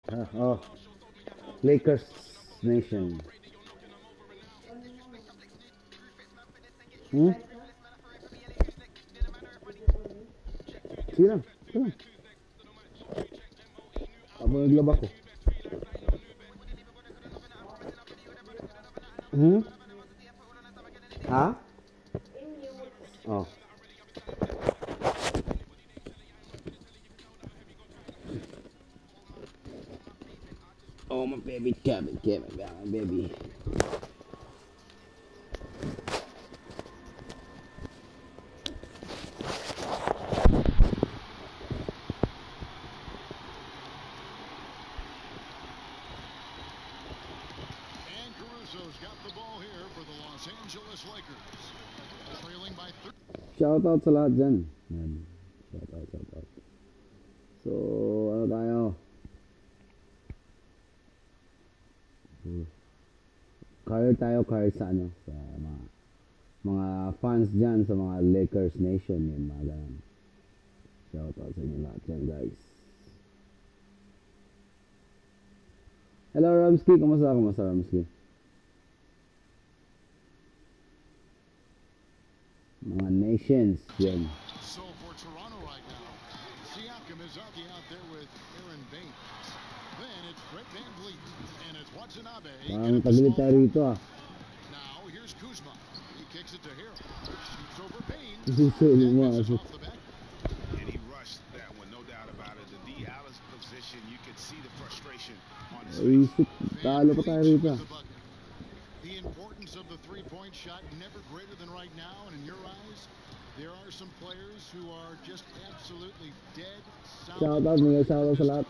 Oh, Lakers Nation. Hmm? Sige lang. Sige lang. Ako naglaba ko. Hmm? Ha? Oh. Oh, my baby, Kevin, my baby. Got the ball here for the Los Angeles Lakers. Trailing by 3. Shout out sa lahat dyan. Yan. Shout out. So, ano tayo? Card sa ano? Sa mga fans dyan, sa mga Lakers Nation. Yan, mga ganun. Shout out sa inyo lahat dyan, guys. Hello, Ramsky. Kumusta Ramsky? Mga nations, yan. So for Toronto right now, Siakam is out there with Aaron Baines. Then it's Brett Van Vliet and it's Watanabe. Parang taglit tayo rito ah. Now here's Kuzma. He kicks it to Hill. Shoots over Baines. Off the back. And he rushed that one, no doubt about it. The D. Alice position, you could see the frustration on his face. Talo pa tayo rito. The importance of the three-point shot never greater than right now, and in your eyes, there are some players who are just absolutely dead. Shout out sa lahat.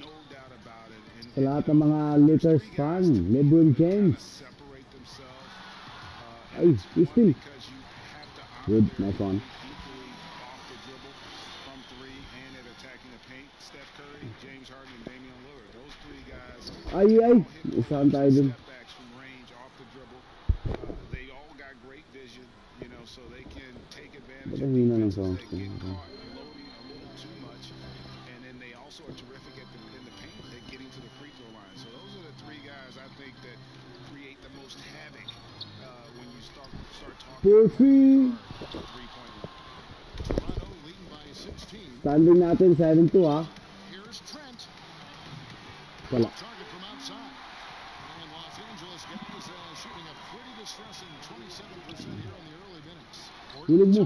No doubt about it. And sa lahat ng mga Lakers fan, LeBron James. Ay, still. Good, nice one. Ay, isahan tayo dun. So they can take advantage of defenses that get caught loading a little too much, and then they also are terrific in the paint at getting to the free throw line. So those are the three guys I think that create the most havoc when you start talking about three-point line. Toronto leading by 16. Standing natin 7-2 ha. Here's Trent. Wala. Target from outside. And Los Angeles guys shooting a pretty distressing 27% here on the early minutes. Hilig mo.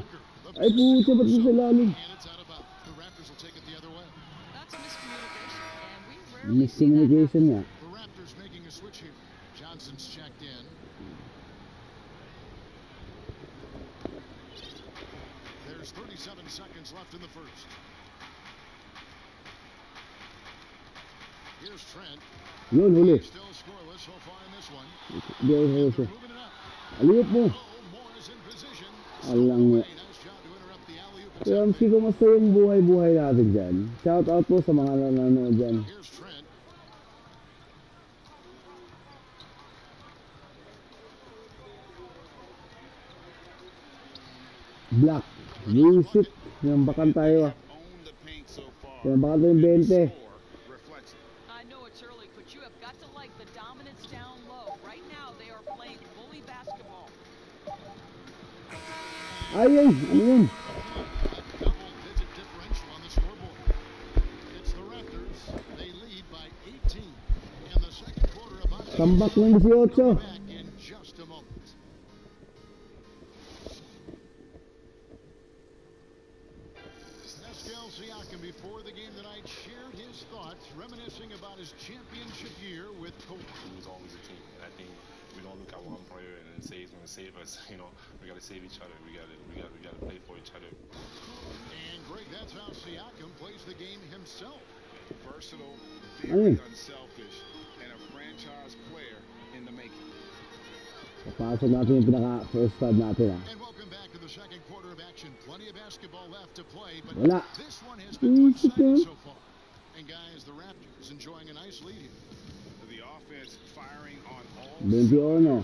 Ay puto, ba't mo sa lalim? And it's out of bounds. The Raptors will take it the other way. That's miscommunication, and we rarely Miscommunication see that nga. The Raptors making a switch here. Johnson's checked in. There's 37 seconds left in the first. Here's Trent. Yun, huli. Still scoreless so far in this one. Di ako huli siya. Moving it up. Aliyot mo. Moore is in position. Alang mo. Nice job to interrupt the alley-oop. Ramsky, kumusta yung buhay-buhay natin dyan? Shout out po sa mga nanonood dyan. Here's Trent. Black. Visit. Nambakan tayo ah. Nambakan tayo yung 20. I know it's early, but you have got to like the dominance down low. Right now, they are playing bully basketball. Ay, ano yun? Double-digit differential on the scoreboard. It's the Raptors. They lead by 18 in the second quarter of Tambak ng 18. back in just a moment. Siakam before the game tonight shared his thoughts, reminiscing about his championship year with Kobe. It was always a team, and I think we don't look at one player and say he's going to save us. You know, we got to save each other. We got to play for each other. And Greg, that's how Siakam plays the game himself. Versatile, very unselfish, and a franchise player in the making. Papasok natin yung pinaka-first stud natin ah. And welcome back to the second quarter of action. Plenty of basketball left to play, but Wala. this one has been one-sided so far. And guys, the Raptors enjoying a nice lead here. The offense firing on all 21.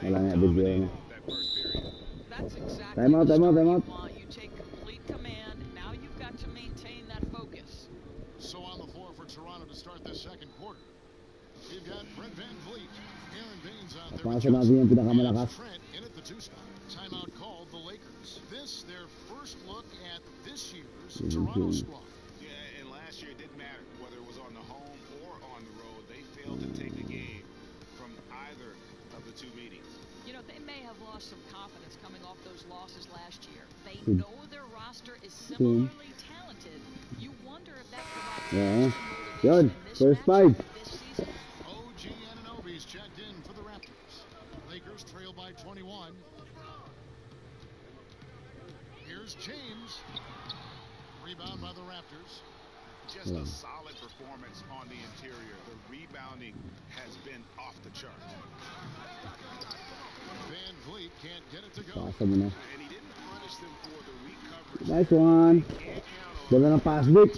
Wala nga, 21. that first period. That's exactly Time out. you want. You take complete command. Now you've got to maintain that focus. So on the floor for Toronto to start the second quarter. We've got Brett Van Vliet, Aaron Baines out there. Pasa natin yung pinakamalakas. Trent in at the 2 spot. Timeout called the Lakers. This their first look at this year's Toronto squad. Yeah, and last year it didn't matter whether it was on the home or on the road. They failed to take the game from either of the 2 meetings. You know, they may have lost some confidence coming off those losses last year. They know their roster is similarly talented. You wonder if that provides Good. First 5. this season. OG Anunoby's checked in for the Raptors. Lakers trail by 21. Here's James. Rebound by the Raptors. Just a solid performance on the interior. The rebounding has been off the chart. Van Vliet can't get it to go. Pasa mo na. And he didn't punish them for the recovery. Nice one. Ganda ng pass bit.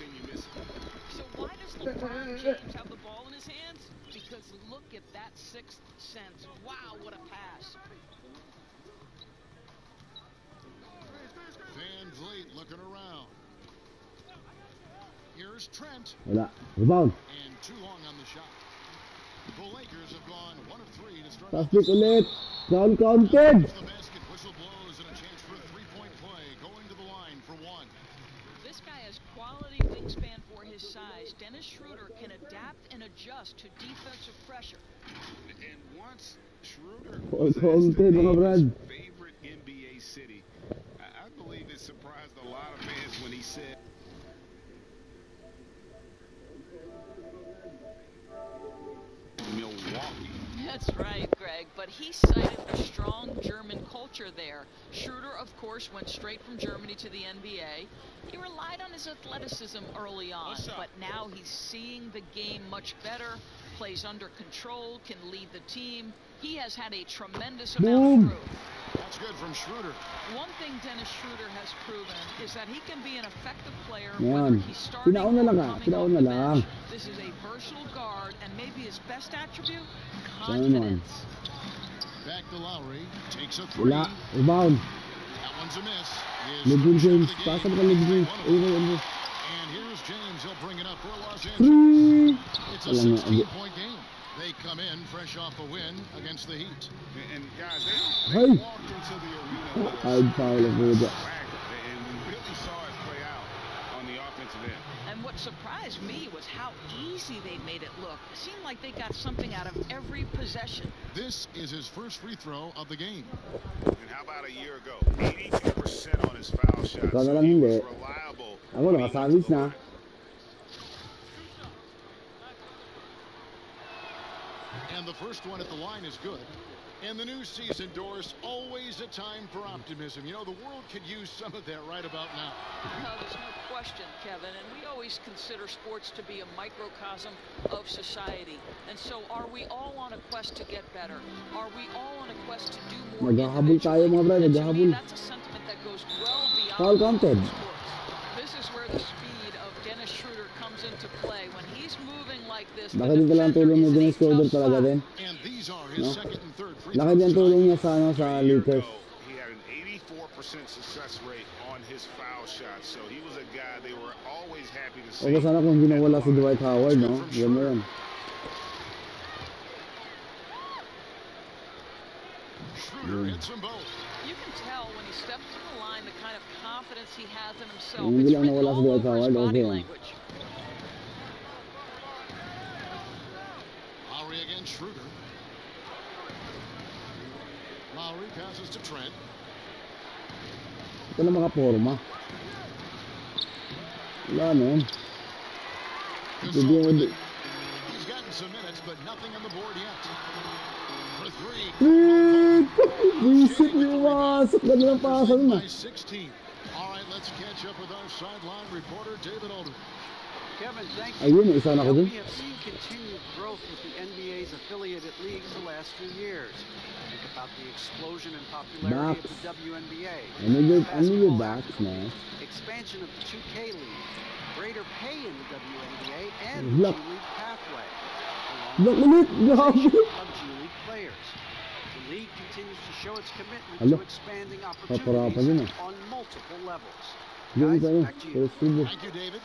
So why does LeBron James have the ball in his hands? Because look at that 6th sense. Wow, what a pass. Van Vliet looking around. Here's Trent. Wala. Rebound. And too long on the shot. The Lakers have gone 1 of 3 to start. Pass bit ulit. Down counted. The basket whistle blows and a chance for a 3-point play. Going to the line for 1. This guy has quality wingspan for his size. Dennis Schroeder can adapt and adjust to defensive pressure. And once Schroeder All was counted, mga brad. favorite NBA city, I believe it surprised a lot of fans when he said Milwaukee. That's right, Greg, but he cited the strong German culture there. Schroeder, of course, went straight from Germany to the NBA. He relied on his athleticism early on, but now he's seeing the game much better, plays under control, can lead the team. He has had a tremendous amount of growth. That's good from Schroeder. One thing Dennis Schroeder has proven is that he can be an effective player Yan. whether he's starting or Pinauna lang coming ah. off Pinauna the lang. bench. This is a versatile guard, and maybe his best attribute, Yan naman. confidence. Back to Lowry. Takes a 3. Wala. Rebound. That one's a miss. LeBron James. First Pasa of mo the ka game. LeBron. And here's James. He'll bring it up for Los Angeles. 3. It's a Wala nga. 16-point game. They come in fresh off a win against the Heat. And guys, they Hey. walked into the arena with a I'd foul of Ruda. swagger, and we really saw it play out on the offensive end. And what surprised me was how easy they made it look. It seemed like they got something out of every possession. This is his first free throw of the game. And how about a year ago? 82% on his foul shots. Ikaw na So lang he hindi. was reliable. Ako nakasalis na. And the first one at the line is good. And the new season, Doris, always a time for optimism. You know, the world could use some of that right about now. No, there's no question, Kevin. And we always consider sports to be a microcosm of society. And so are we all on a quest to get better? Are we all on a quest to do more? Maghahabol tayo mga brad. And to me, Maghahabol. that's a sentiment that goes well beyond Foul counted. sports. This is where the speed of Dennis Schroeder comes into play. When he's moving like this, the Laki din pala ang tulong ni defender Dennis is in a Schroeder tough talaga spot. din. And these are his No? second and third free Laki din ang throws. tulong niya sa, ano, sa A year Lakers. ago, he had an 84% success rate on his foul shots. So he was a guy they were always happy to see. O sana kung hindi nawala si Dwight Howard, no? Yan na yan. Schroeder hits them both. You can tell when he steps to the line the kind of confidence he has in himself. Kung It's hindi lang written nawala si all Dwight over his Howard, body okay. language. Lowry against Schroeder. Lowry passes to Trent. Ito na makaporma. Wala na yan. Gasol with it. He's gotten some minutes, but nothing on the board yet. For 3. Visit yung masok. Ganda ng pasa nun ah. By 16. All right, let's catch up with our sideline reporter, David Aldridge. Kevin, thank you. Ayun, isa na ako dun. We have seen continued growth with the NBA's affiliated leagues the last few years. Think about the explosion in popularity of the WNBA. I know your basketball backs, man. expansion of the 2K League, greater pay in the WNBA, and the Look. G League pathway, Look along ulit! with the Grabe! position of G League players. The league continues to show its commitment Hello. to expanding Paparapa din opportunities eh. on multiple levels. Yun Guys, tayo. back to you. Pero studio. Thank you, David.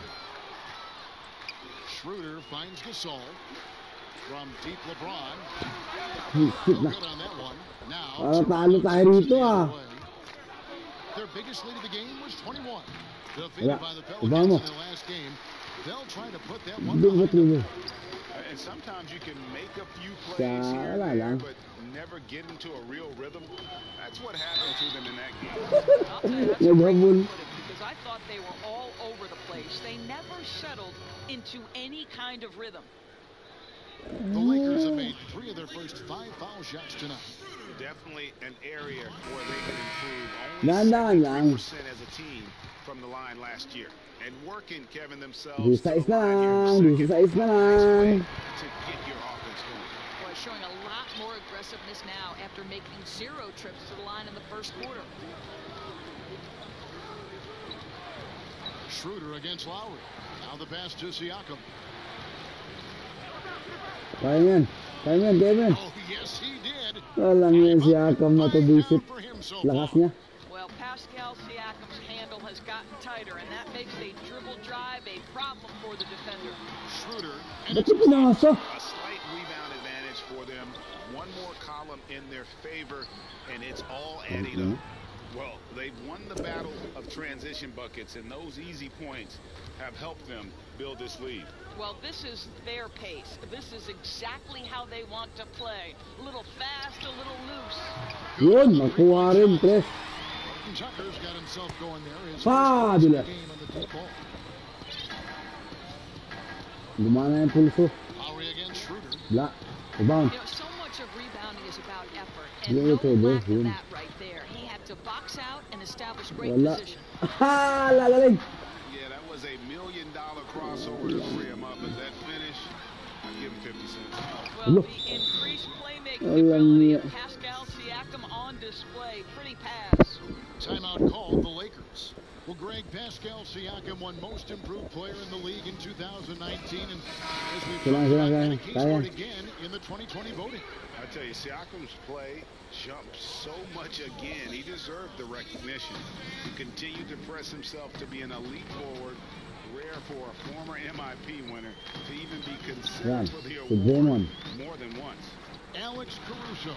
Schroeder finds Gasol. From deep LeBron. Shit na. Good on that one. Now, Talo tayo rito their biggest lead of the game was 21. Defeated by the Pelicans Vamos. in their last game. They'll try to put that one behind them. And sometimes you can make a few plays here and there, but never get into a real rhythm. That's what happened to them in that game. I'll tell you, that's a great way to put it, because I thought they were all over the place. They never settled into any kind of rhythm. The Lakers have made 3 of their first 5 foul shots tonight. Definitely an area where they can improve. Only 73% as a team from the line last year. And working, Kevin, themselves to the line here in the second. Nice way to get your offense going. Boy, showing a lot more aggressiveness now after making 0 trips to the line in the first quarter. Schroeder against Lowry. Now the pass to Siakam. Kaya yan, Kevin. Oh, yes, he did. Walang yan Siakam na to visit. Lakas niya. Well, Pascal Siakam's handle has gotten tighter, and that makes a dribble drive a problem for the defender. Schroeder. Ba't yung pinasa? A slight rebound advantage for them. One more column in their favor, and it's all adding up. Well, they've won the battle of transition buckets, and those easy points have helped them build this lead. Well, this is their pace. This is exactly how they want to play. A little fast, a little loose. Yun, makuha rin, Pres. Tucker's got himself going there. His Fabulous. game on the deep ball. Gumana yung pulso. Lowry against Schroeder. Rebound. You know, so much of rebounding is about effort, Yeah, and no okay, lack of yeah. that right there. He had to box out and establish great Wala. position. Lalalig. Yeah, that was $1 million crossover to free him up, but that finish, I'd give him 50 cents. Well, the increased playmaking ability of Pascal Siakam on display. Pretty pass. Timeout called the Lakers. Well, Greg, Pascal Siakam won most improved player in the league in 2019, and as we've talked about, had a case for it again in the 2020 voting. I tell you, Siakam's play jumped so much again. He deserved the recognition. He continued to press himself to be an elite forward. Rare for a former MIP winner to even be considered for the award more than once. Alex Caruso.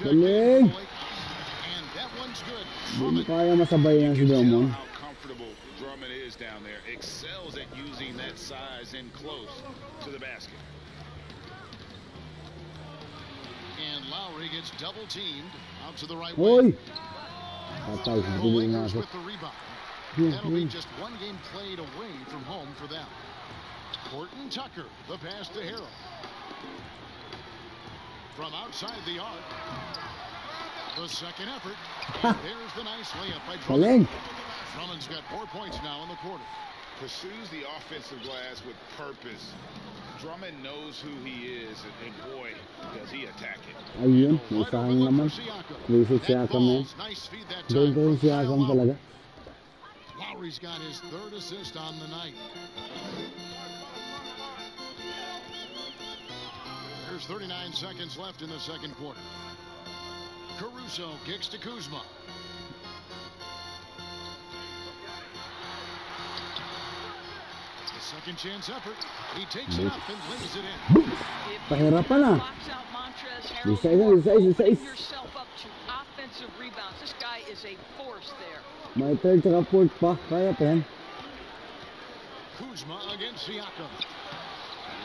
Galing. And that one's good. Hindi kaya masabay yan si Drummond. How comfortable Drummond is down there. Excels at using that size in close to the basket. And Lowry gets double teamed out to the right Hoy! wing. Patay, The hindi Lakers nga with the rebound. That'll be just one game played away from home for them. Horton Tucker, the pass to Harrell. From outside the arc. The second effort. And there's the nice layup by Drummond. Drummond's got 4 points now in the quarter. Pursues the offensive glass with purpose. Drummond knows who he is, and boy, does he attack it. Ayun, may sahang naman. Visit Siakam yan. Doon ko yung Siakam talaga. Lowry's got his 3rd assist on the night. There's 39 seconds left in the second quarter. Caruso kicks to Kuzma. The second chance effort. He takes it up and lays it in. Pahirapan na. Isa. Yourself up to offensive rebounds. This guy is a force there. May 3rd tsaka 4th pa. Kaya pa yan. Kuzma against Siakam.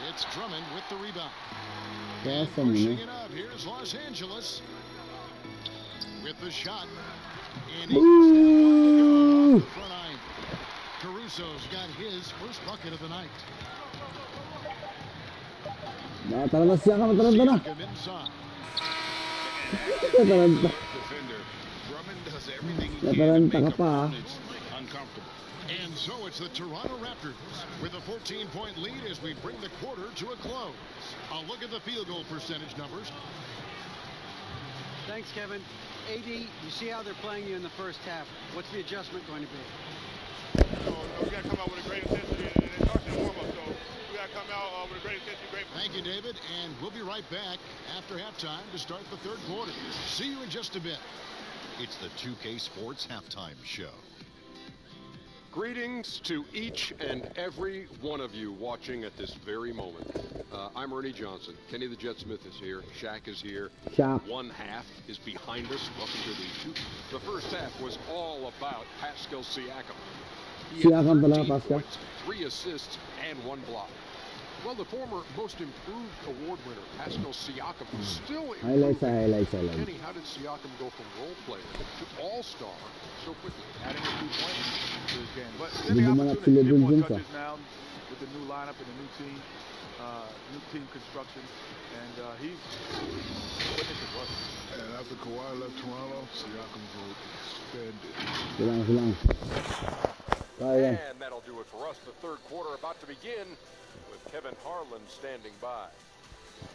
It's Drummond with the rebound. Kaya sa Pushing muna. it up. Here's Los Angeles with the shot. And Woo! the front line. Caruso's got his first bucket of the night. Nataranta Siakam, nataranta na. Siakam inside. Nataranta. Defender. Drummond does everything he Nataranta can to ka make pa, ha? opponents uncomfortable. And so it's the Toronto Raptors with a 14-point lead as we bring the quarter to a close. A look at the field goal percentage numbers. Thanks, Kevin. AD, you see how they're playing you in the first half. What's the adjustment going to be? We got to come out with a great intensity, and it starts in warm-up, so we got to come out with a great intensity, great. Thank you, David, and we'll be right back after halftime to start the third quarter. See you in just a bit. It's the 2K Sports Halftime Show. Greetings to each and every one of you watching at this very moment. I'm Ernie Johnson. Kenny the Jet Smith is here. Shaq is here. Shaq. One half is behind us. Welcome to the first half was all about Pascal Siakam. He had 13 points, 3 assists, and 1 block. Well, the former Most Improved Award winner, Pascal Siakam, still improving. Highlights. Kenny, how did Siakam go from role player to all-star so quickly? Adding a few points to his game. But Hindi then the mo opportunity to get more James, touches now with the new lineup and the new team construction. And he's witness it was. And after Kawhi left Toronto, Siakam's role expanded. Silang. Kaya. And that'll do it for us. The third quarter about to begin with Kevin Harlan standing by.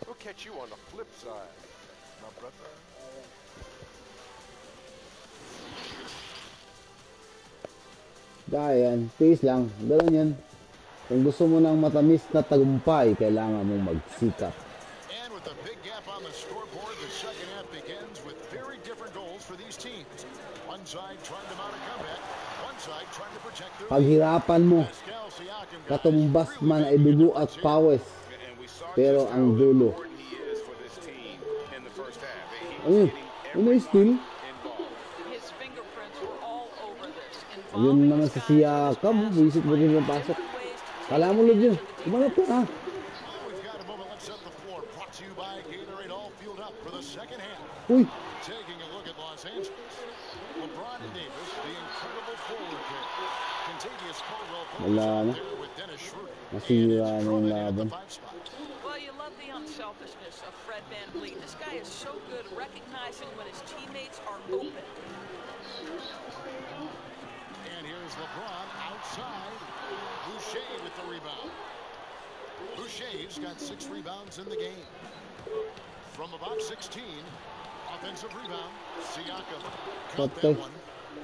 We'll catch you on the flip side, my brother. Kaya, peace lang. Ganun yan. Kung gusto mo ng matamis na tagumpay, kailangan mong magsikap. And with a big gap on the scoreboard, the second half begins with very different goals for these teams. One side trying to mount a comeback, one side trying to protect their Paghirapan mo, katumbas man ay dugo at pawis. Pero ang dulo. Ano yung steal? Ayun naman sa Siakam, buisit mo rin yung pasok. Kala mo log yun. Kumanap ka ha. Uy! Taking a look at Los Angeles. LeBron and Davis, the incredible forward pair. Contagious Caldwell Wala na. with Dennis Schroeder. Nasira na yung laban. Well, you love the unselfishness of Fred VanVleet. This guy is so good recognizing when his teammates are open. And here's LeBron outside. Boucher with the rebound. Boucher's got 6 rebounds in the game. From about 16, offensive rebound. Siakam got that one.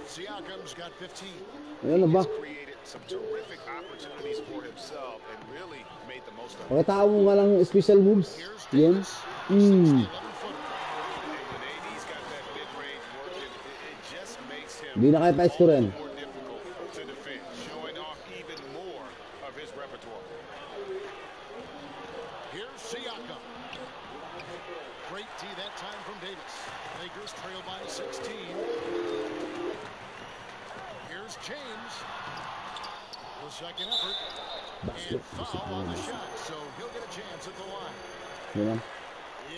Siakam's got 15. Ano ba? Created some terrific opportunities for himself and really made the most of it. Pakita mo nga lang special moves. Yan. Hindi na kayo pa-score rin. Here's Siakam. Great D that time from Davis. Lakers trail by 16. Here's James. The second effort. And foul on the shot, so he'll get a chance at the line. Yeah.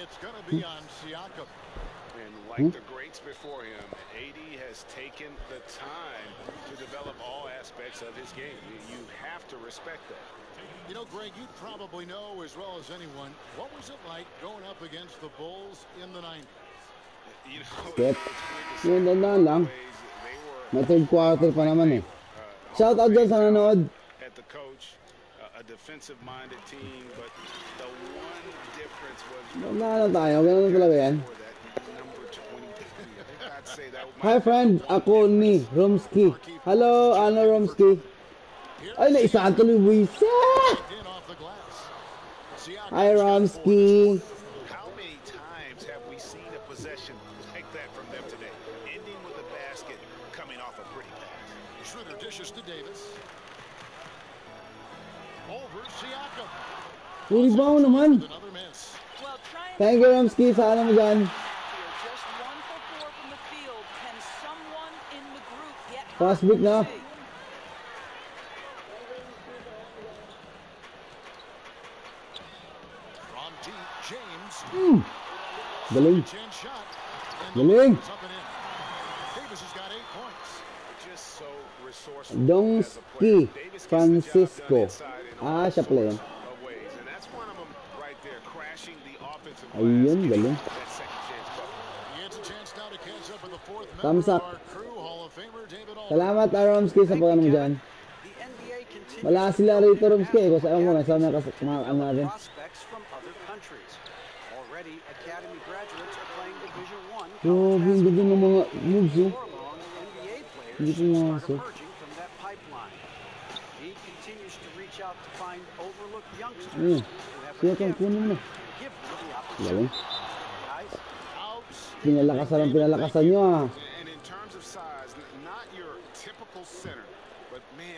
It's going to be on Siakam. And like the greats before him, AD has taken the time to develop all aspects of his game. You have to respect that. You know, Greg, you probably know as well as anyone, what was it like going up against the Bulls in the 90s? You know, Yep. Yun, dandan lang. May third quarter pa naman eh. Shout out dyan sa nanood. At the coach, a defensive-minded team, but the one difference was Dandan tayo. Ganun talaga yan. number 23. I'd say that Hi friend, ako ni Romsky. Hello, ano Romsky? Ay, naisahan tuloy buwisa! Hi Romsky. How many times have we seen a possession like that from them today? Ending with a basket, coming off a pretty pass. Schroeder dishes to Davis. Over Siakam. Rebound naman. Another miss. Thank you Romsky, sa ano mo dyan? Just 1 for 4 from the field. Can someone in the group get Fast break na. From deep, James. Galing. Chance shot. Galing. Davis has got 8 points. Just so resourceful. Dongski Francisco. Ah, siya pala yan. And that's one of them right there, crashing the offensive glass. Ayun, galing. That second chance bucket. He has a chance now to catch up with the 4th Thumbs member up. of our crew, Hall of Famer David Aldridge. Salamat Romsky sa pagano mo dyan. The NBA continues Wala sila rito Romsky. Kasi ayaw mo na sa mga ano natin. prospects from other countries. Already, academy graduates are playing Division I. Grabe, ang ganda ng mga moves eh. Before long, NBA Hindi players ko nga start kasi. emerging from that pipeline. He continues to reach out to find overlooked youngsters Ayun. who have a Siya kang gift kunin mo. and give them the opportunity. Galing. Guys, Pinalakasan nyo ah. And in terms of size, not your typical center, but man,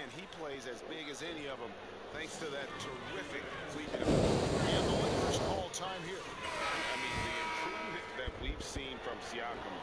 to that terrific cleavage. And the Lakers call time here. I mean, the improvement that we've seen from Siakam,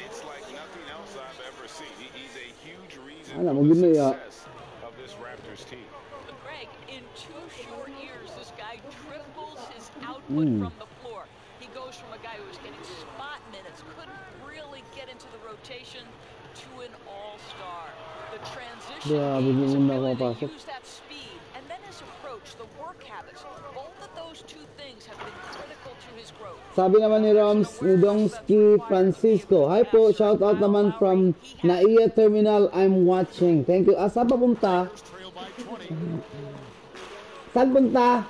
it's like nothing else I've ever seen. He's a huge reason for the success of this Raptors team. But Greg, in 2 short years, this guy triples his output from the floor. He goes from a guy who was getting spot minutes, couldn't really get into the rotation, to an all-star. The transition game is ability to use that speed, and then his approach, the work habits, both of those two things have been critical to his growth. Sabi naman ni Roms, ni Dongski Francisco, hi po, shout out naman from NaIA Terminal, I'm watching. Thank you. Saan pa punta? Saan punta?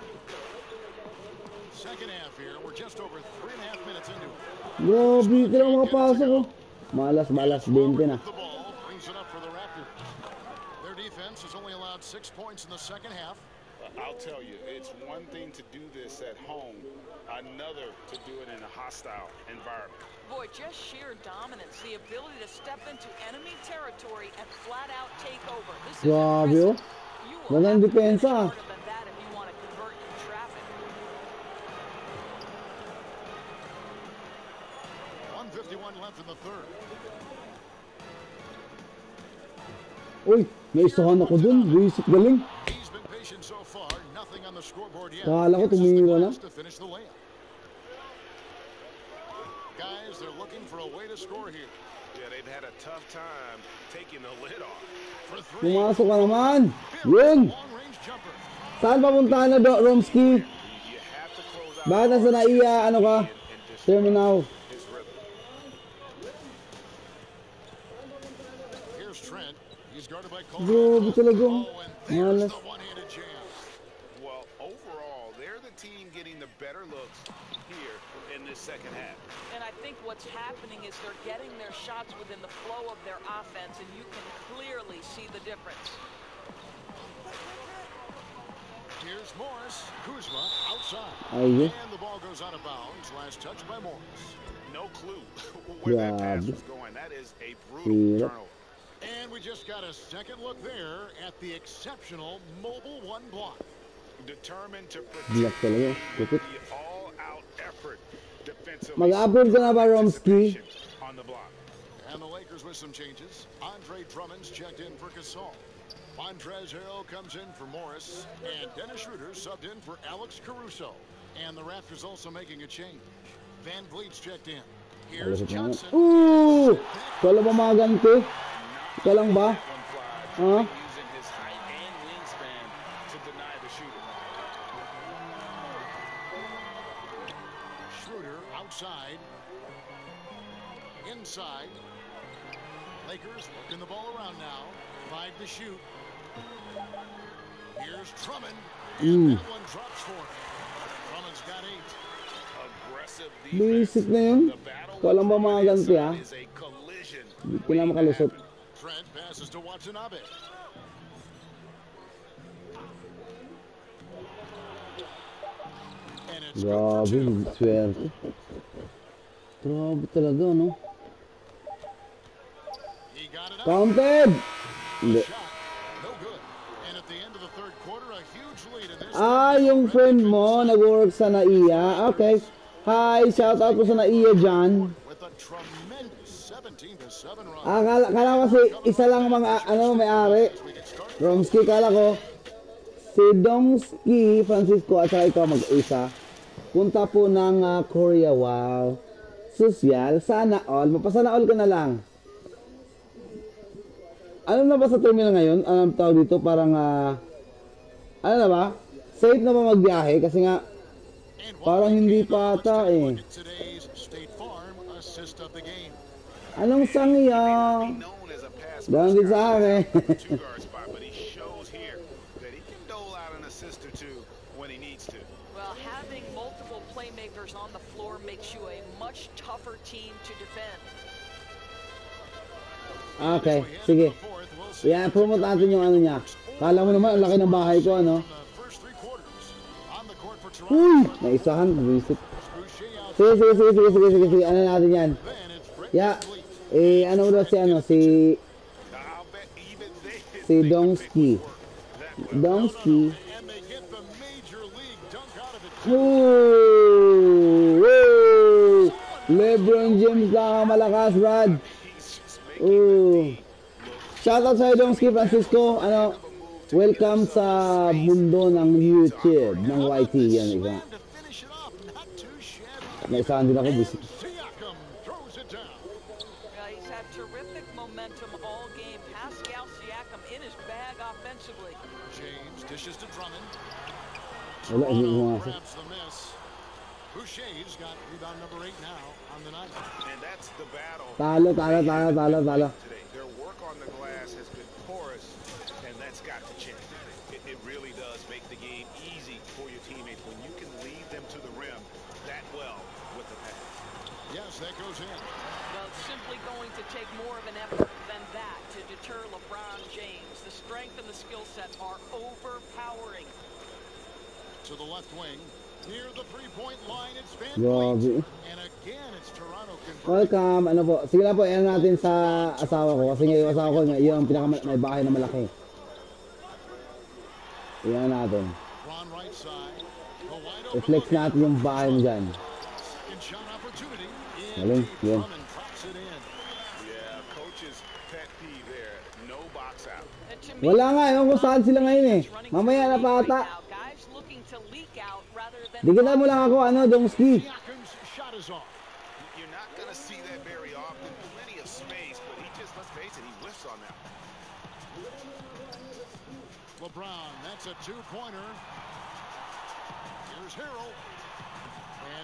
Second half here. We're just over 3.5 minutes into it. Grabe, ito lang makapasok ko. Malas, 20 na. The ball brings it up for the Raptors. Their defense has only allowed 6 points in the second half. I'll tell you, it's one thing to do this at home, another to do it in a hostile environment. Boy, just sheer dominance, the ability to step into enemy territory and flat out take over. This is impressive. You will have to finish harder than that if you want to convert in traffic. 1:51 left in the third. Uy, may isahan ako dun. Basic galing. He's been patient so far. Nothing on the scoreboard yet. Kala ko tumira na. To finish the layup. Guys, they're looking for a way to score here. Yeah, they've had a tough time taking the lid off. For three. Pumasok ka naman. Yun. Long-range jumper. Saan papunta na do, Romski? You have to close out. Bakit nasa NaIA, ano ka? Terminal. His rhythm. Here's Trent. He's guarded by Grabe talaga. Oh, and there's Malas. the one-handed jam. Well, overall, they're the team getting the better looks here in this second half. And I think what's happening is they're getting their shots within the flow of their offense, and you can clearly see the difference. Here's Morris. Kuzma outside. Ay, And the ball goes out of bounds. Last touch by Morris. No clue where that pass was going. That is a brutal turnover. And we just got a second look there at the exceptional mobile one block. Determined to Bilak protect talaga. Kupit. the all-out effort defensively. Mag-upload ka na ba, Romski? On the block. And the Lakers with some changes. Andre Drummond's checked in for Gasol. Montrezl Harrell comes in for Morris. And Dennis Schroeder subbed in for Alex Caruso. And the Raptors also making a change. Van Vliet's checked in. Here's Johnson. Ooh! Kala ba mga ganito? Ika lang ba? Using his height and wingspan to deny the shooter. Schroeder outside. Inside. Lakers working the ball around now. 5 to shoot. Here's Drummond. And that one drops for him. Drummond's got 8. Aggressive Basic na yun. Kala ba mga ganito ha? is a collision. Hindi ko na makalusot. Trent passes to Watanabe. And it's good for Grabe, 2. swerte. Grabe talaga, no? He got it up. Counted! Hindi. Shot. No good. And at the end of the third quarter, a huge lead in this. Yung friend mo, nag-work sa NaIA. Okay. Hi, shout out po sa NaIA dyan. With a tremendous 17-7 run. Kala ko kasi isa lang mga, may-ari. Romski, kala ko. Si Dongski Francisco at saka ikaw mag-isa. Punta po ng Korea. Wow. Social. Sana all. Mapasana all ka na lang. Ano na ba sa terminal ngayon? Anong tawag dito? Parang, ano na ba? Safe na ba magbiyahe? Kasi nga, parang hindi pa ata eh. Anong sangya? Ganun din sa akin. Well, having multiple playmakers on the floor makes you a much tougher team to defend. Okay, sige. Yeah, promote natin yung ano niya. Kala mo naman, ang laki ng bahay ko, ano? Uy! Naisahan, visit. Sige. Ano natin yan? Yeah. Ano daw si, si Dongski. Ooh! Ooh! LeBron James lang ang malakas, Brad. Ooh! Shoutout sa Domski Francisco. Ano? Welcome sa mundo ng YouTube ng YT. Yan, ika. Naisahan din ako, busy. He's had terrific momentum all game. Pascal Siakam in his bag offensively. James dishes to Drummond. Wala, hindi Toronto umasok. grabs the miss. Boucher's got rebound number 8 now on the night. And that's the battle. Talo. Today. Their work on the glass has been porous, and that's got to change. It really does make the game easy for your teammates when you can lead them to the rim that well with the pass. Yes, that goes in. Well, it's simply going to take more of an effort than that to deter LeBron James. The strength and the skill set are overpowering. To the left wing, near the three-point line, it's Van Grabe. and again, it's Toronto converting. Welcome. Ano po? Sige lang po, yan natin sa asawa ko. Kasi ngayon yung asawa ko, yun ang may bahay na malaki. Yan natin. Ron right side. The wide open I-flex look. natin yung bahay mo dyan. Second shot opportunity. Galing, yun. Drummond drops it in. Yeah, coach's pet peeve there. No box out. And to me, Wala nga, ewan kung saan sila ngayon eh. Mamaya na pa ata. guys looking to leak out rather than Digitan mo lang ako, Domski. Siakam's shot is off. You're not going to see that very often. Plenty of space, but he just, let's face it, he whiffs on that. LeBron, that's a two-pointer. Here's Harrell.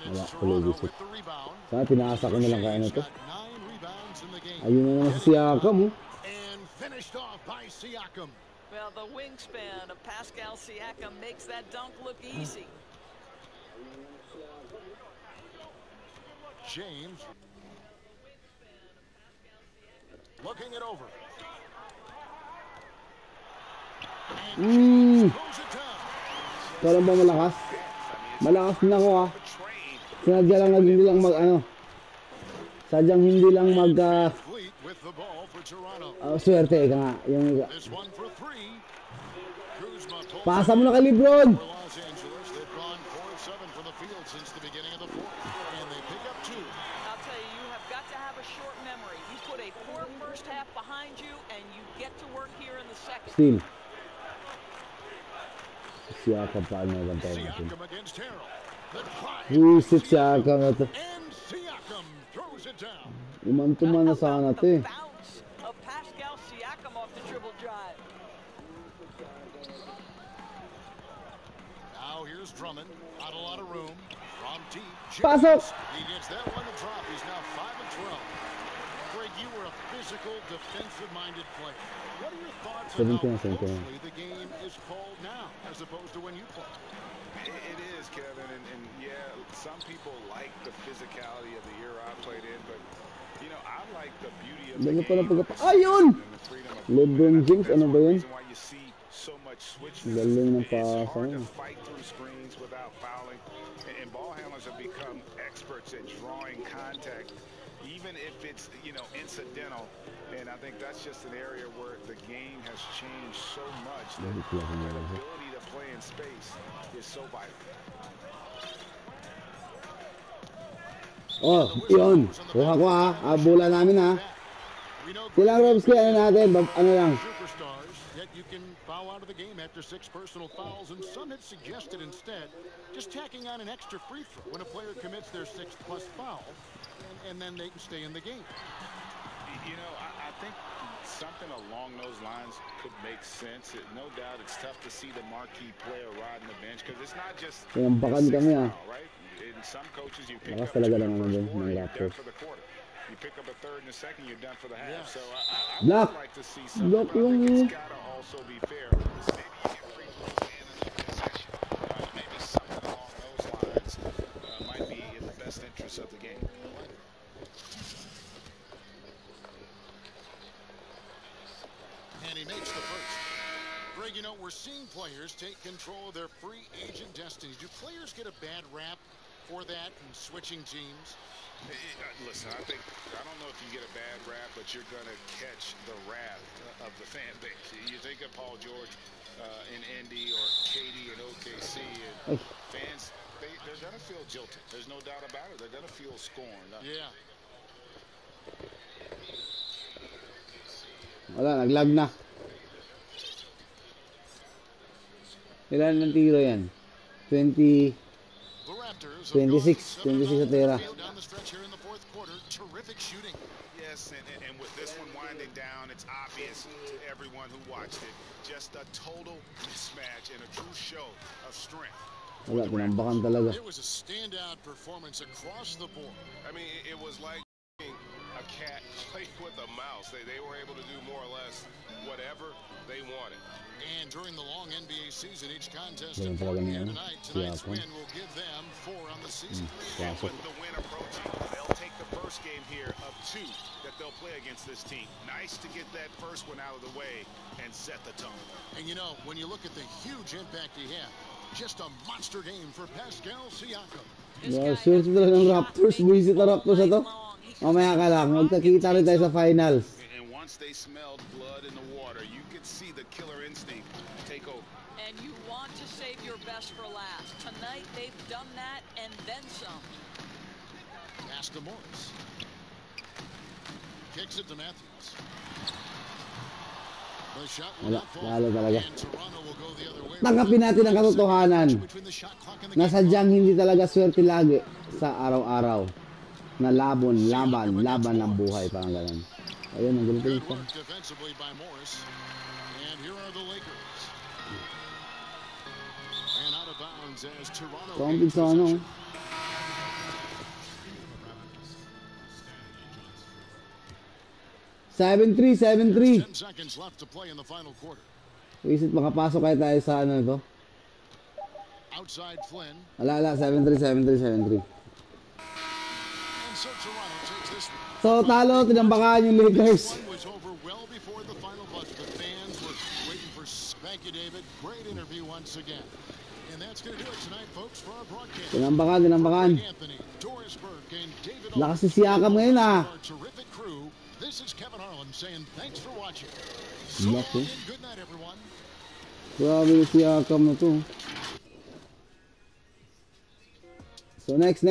And Wala, it's tuloy Toronto gusto. with the rebound. Sana pinasa ko na lang kaya Boucher's nito. got 9 rebounds in the game. Ayun na naman si Siakam, oh. And finished off by Siakam. well, the wingspan of Pascal Siakam makes that dunk look easy. James looking it over. Throws it down. Ikaw lang ba malakas? Malakas din ako, ah. Sinadya lang hindi lang sadyang hindi lang Fleet with the ball for Toronto. swerte ka nga. Yung, This one for 3. Kuzma pulls pasa mo na kay LeBron. for Los Angeles. They've gone 4 of 7 from the field since the beginning of the fourth. And they pick up 2. I'll tell you, you have got to have a short memory. You put a poor first half behind you, and you get to work here in the second. Steal. Siakam pa na lang tayo natin. Siakam against Harrell. The drive. Wisit Siakam na to. And Siakam throws it down. Iman-tuman na sana to eh. The bounce of Pascal Siakam off the dribble drive. Now here's Drummond. Not a lot of room. From deep. Pasok! He gets that one to drop. He's now 5 of 12. Greg, you were a physical, defensive-minded player. What are your thoughts on how 17. closely the game is called now, as opposed to when you played? It is, Kevin, and yeah, some people like the physicality of the era I played in, but you know, I like the beauty of the Ganun game. pala pagka... Ayun! and the freedom of LeBron movement. I think James, that's ano one ba yun? reason why you see so much switching. Galing ng It's pasa hard to niya. fight through screens without fouling, and ball handlers have become experts at drawing contact, even if it's, you know, incidental. And I think that's just an area where the game has changed so much that the ability to play in space is so vital. Oh, yun. Kuha ko ha. Abula namin ha. Silang Robski, ano natin? Ano lang. Superstars, yet you can foul out of the game after 6 personal fouls, and some have suggested instead just tacking on an extra free throw when a player commits their 6th plus foul, and then they can stay in the game. You know, I think something along those lines could make sense. No doubt it's tough to see the marquee player riding the bench because it's not just Kayang bakan kami ha. right? In some coaches, you pick Lakas up talaga two in naman the din first quarter, ng you're done Raptors. for the quarter. You pick up a third and a second, you're done for the half. Yes. So I Block. would like to see something, Block but I think yung... it's got to also be fair. Maybe you get free throws in the possession. Maybe something along those lines might be in the best interest of the game. And he makes the first. Greg, you know, we're seeing players take control of their free agent destiny. Do players get a bad rap for that and switching teams? Listen, I don't know if you get a bad rap, but you're going to catch the wrath of the fan base. You think of Paul George in Indy or Katie in OKC, and fans they're going to feel jilted. There's no doubt about it. They're going to feel scorned. Yeah. Wala, naglag na. Ilan ng tiro yan? 20, The Raptors 26 na tira. down the stretch here in the fourth quarter. Terrific shooting. Yes, and with this one winding down, it's obvious to everyone who watched it. Just a total mismatch and a true show of strength. Wala, tinambakan talaga. It was a standout performance across the board. I mean, it was like a cat played with a mouse. They were able to do more or less whatever they wanted. And during the long NBA season, each contest Ganun in talaga here niya, tonight, tonight's Siakam. win will give them 4 on the season. And with the win approaching, they'll take the first game here of 2 that they'll play against this team. Nice to get that first one out of the way and set the tone. And you know, when you look at the huge impact he had, just a monster game for Pascal Siakam. Swerte talaga ng Raptors. Buisit na Raptors na to. Mamaya ka lang, magkakita rin tayo sa finals. And once they smelled blood in the water, you could see the killer instinct take over. And you want to save your best for last. Tonight, they've done that and then some. Pass to Morris. Kicks it to Matthews. The shot will Wala, not fall. lalo talaga. And Toronto will go the other way. Tanggapin natin ang katotohanan Between the shot clock and the na game sadyang hindi talaga swerte lagi sa araw-araw. Na laban ng buhay, parang ganun. Ayun, ang galing Good pa. work defensively by Morris. And here are the Lakers. And out of bounds as Toronto Tombig gains sa ano. possession. 7-3. 10 seconds left to play in the final quarter. Visit, makapasok kayo tayo sa ano ito. Outside Flynn. Wala, 7-3. And so Toronto takes this one. So, talo, tinambakan yung Lakers. One was over well before the final buzzer. The fans were waiting for Spanky David. Great interview once again. And that's going to do it tonight, folks, for our broadcast. Tinambakan. Anthony, Doris Burke, and David Lakas si Siakam ngayon, ah. Our terrific crew. This is Kevin Harlan saying thanks for watching. So long Laki. and good night, everyone. Grabe yung Siakam na to. So, next.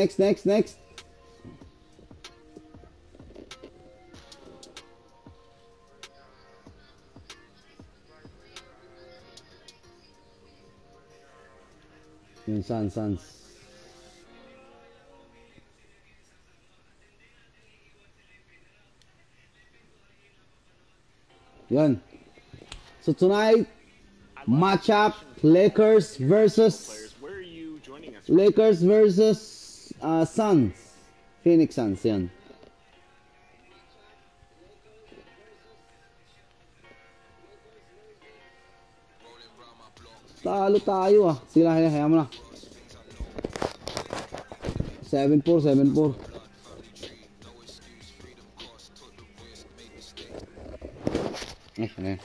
Yung Suns. Yan. So tonight, matchup Lakers versus Suns. Phoenix Suns, yan. Talo tayo ah. Sige lang, hayaan mo na. 7-4. Ano yan?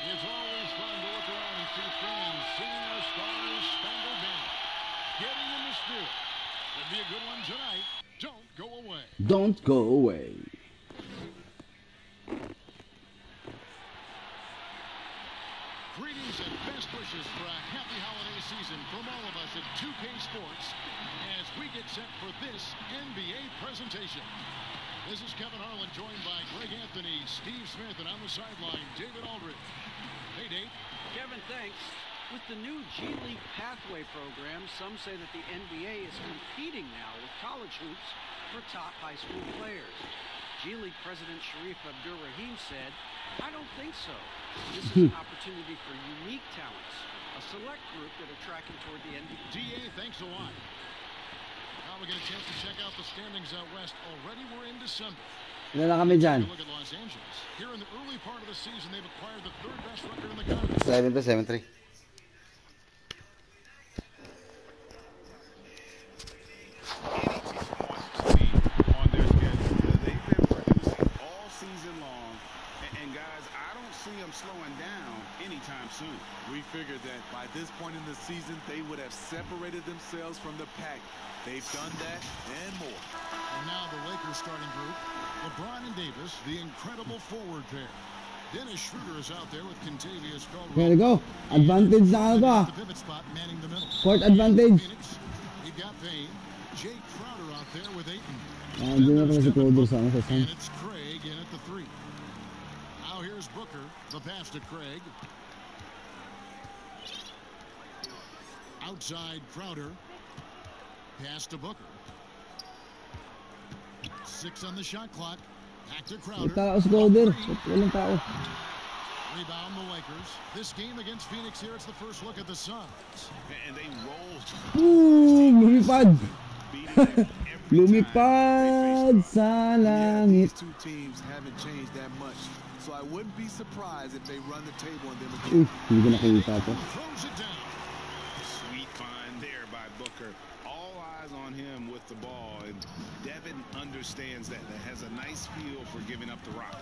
It's always fun to look around and see fans singing our Stars Spangled Banner. Getting in the spirit. It'll be a good one tonight. Don't go away. Don't go away. Greetings and best wishes for a happy holiday season from all of us at 2K Sports as we get set for this NBA presentation. This is Kevin Harlan joined by Greg Anthony, Steve Smith, and on the sideline, David Aldridge. Hey, Dave. Kevin, thanks. With the new G League Pathway program, some say that the NBA is competing now with college hoops for top high school players. G League President Sharif Abdur-Rahim said, "I don't think so. This is an opportunity for unique talents, a select group that are tracking toward the NBA." DA, thanks a lot. Now we get a chance to check out the standings out west. Already we're in December. Ilan na kami dyan? Look at Los Angeles. Here in the early part of the season, they've acquired the third best record in the conference. 7-3. On their schedule. They've been producing all season long. And guys, I don't see a them slowing down anytime soon. We figured that by this point in the season, they would have separated themselves from the pack. They've done that and more. And now the Lakers starting group. LeBron and Davis, the incredible forward pair. Dennis Schroeder is out there with Contavious Caldwell. There we go. Advantage na ano ba? The pivot spot manning the middle. Court advantage. He got Payne. Jake Crowder out there with Ayton. Hindi na pala si Crowder sa ano sa And it's Craig in at the 3. Now here's Booker. The pass to Craig. Outside Crowder. Pass to Booker. 6 on the shot clock. Back to Crowder. tao si Crowder. Walang tao. Rebound the Lakers. This game against Phoenix here, it's the first look at the Suns. And they rolled. Lumipad. Lumipad sa langit. These two teams haven't changed that much, so I wouldn't be surprised if they run the table on them again. Hindi ko nakikita to. Throws it down. Sweet find there by Booker. All eyes on him with the ball, and Devin understands that. That has a nice feel for giving up the rock.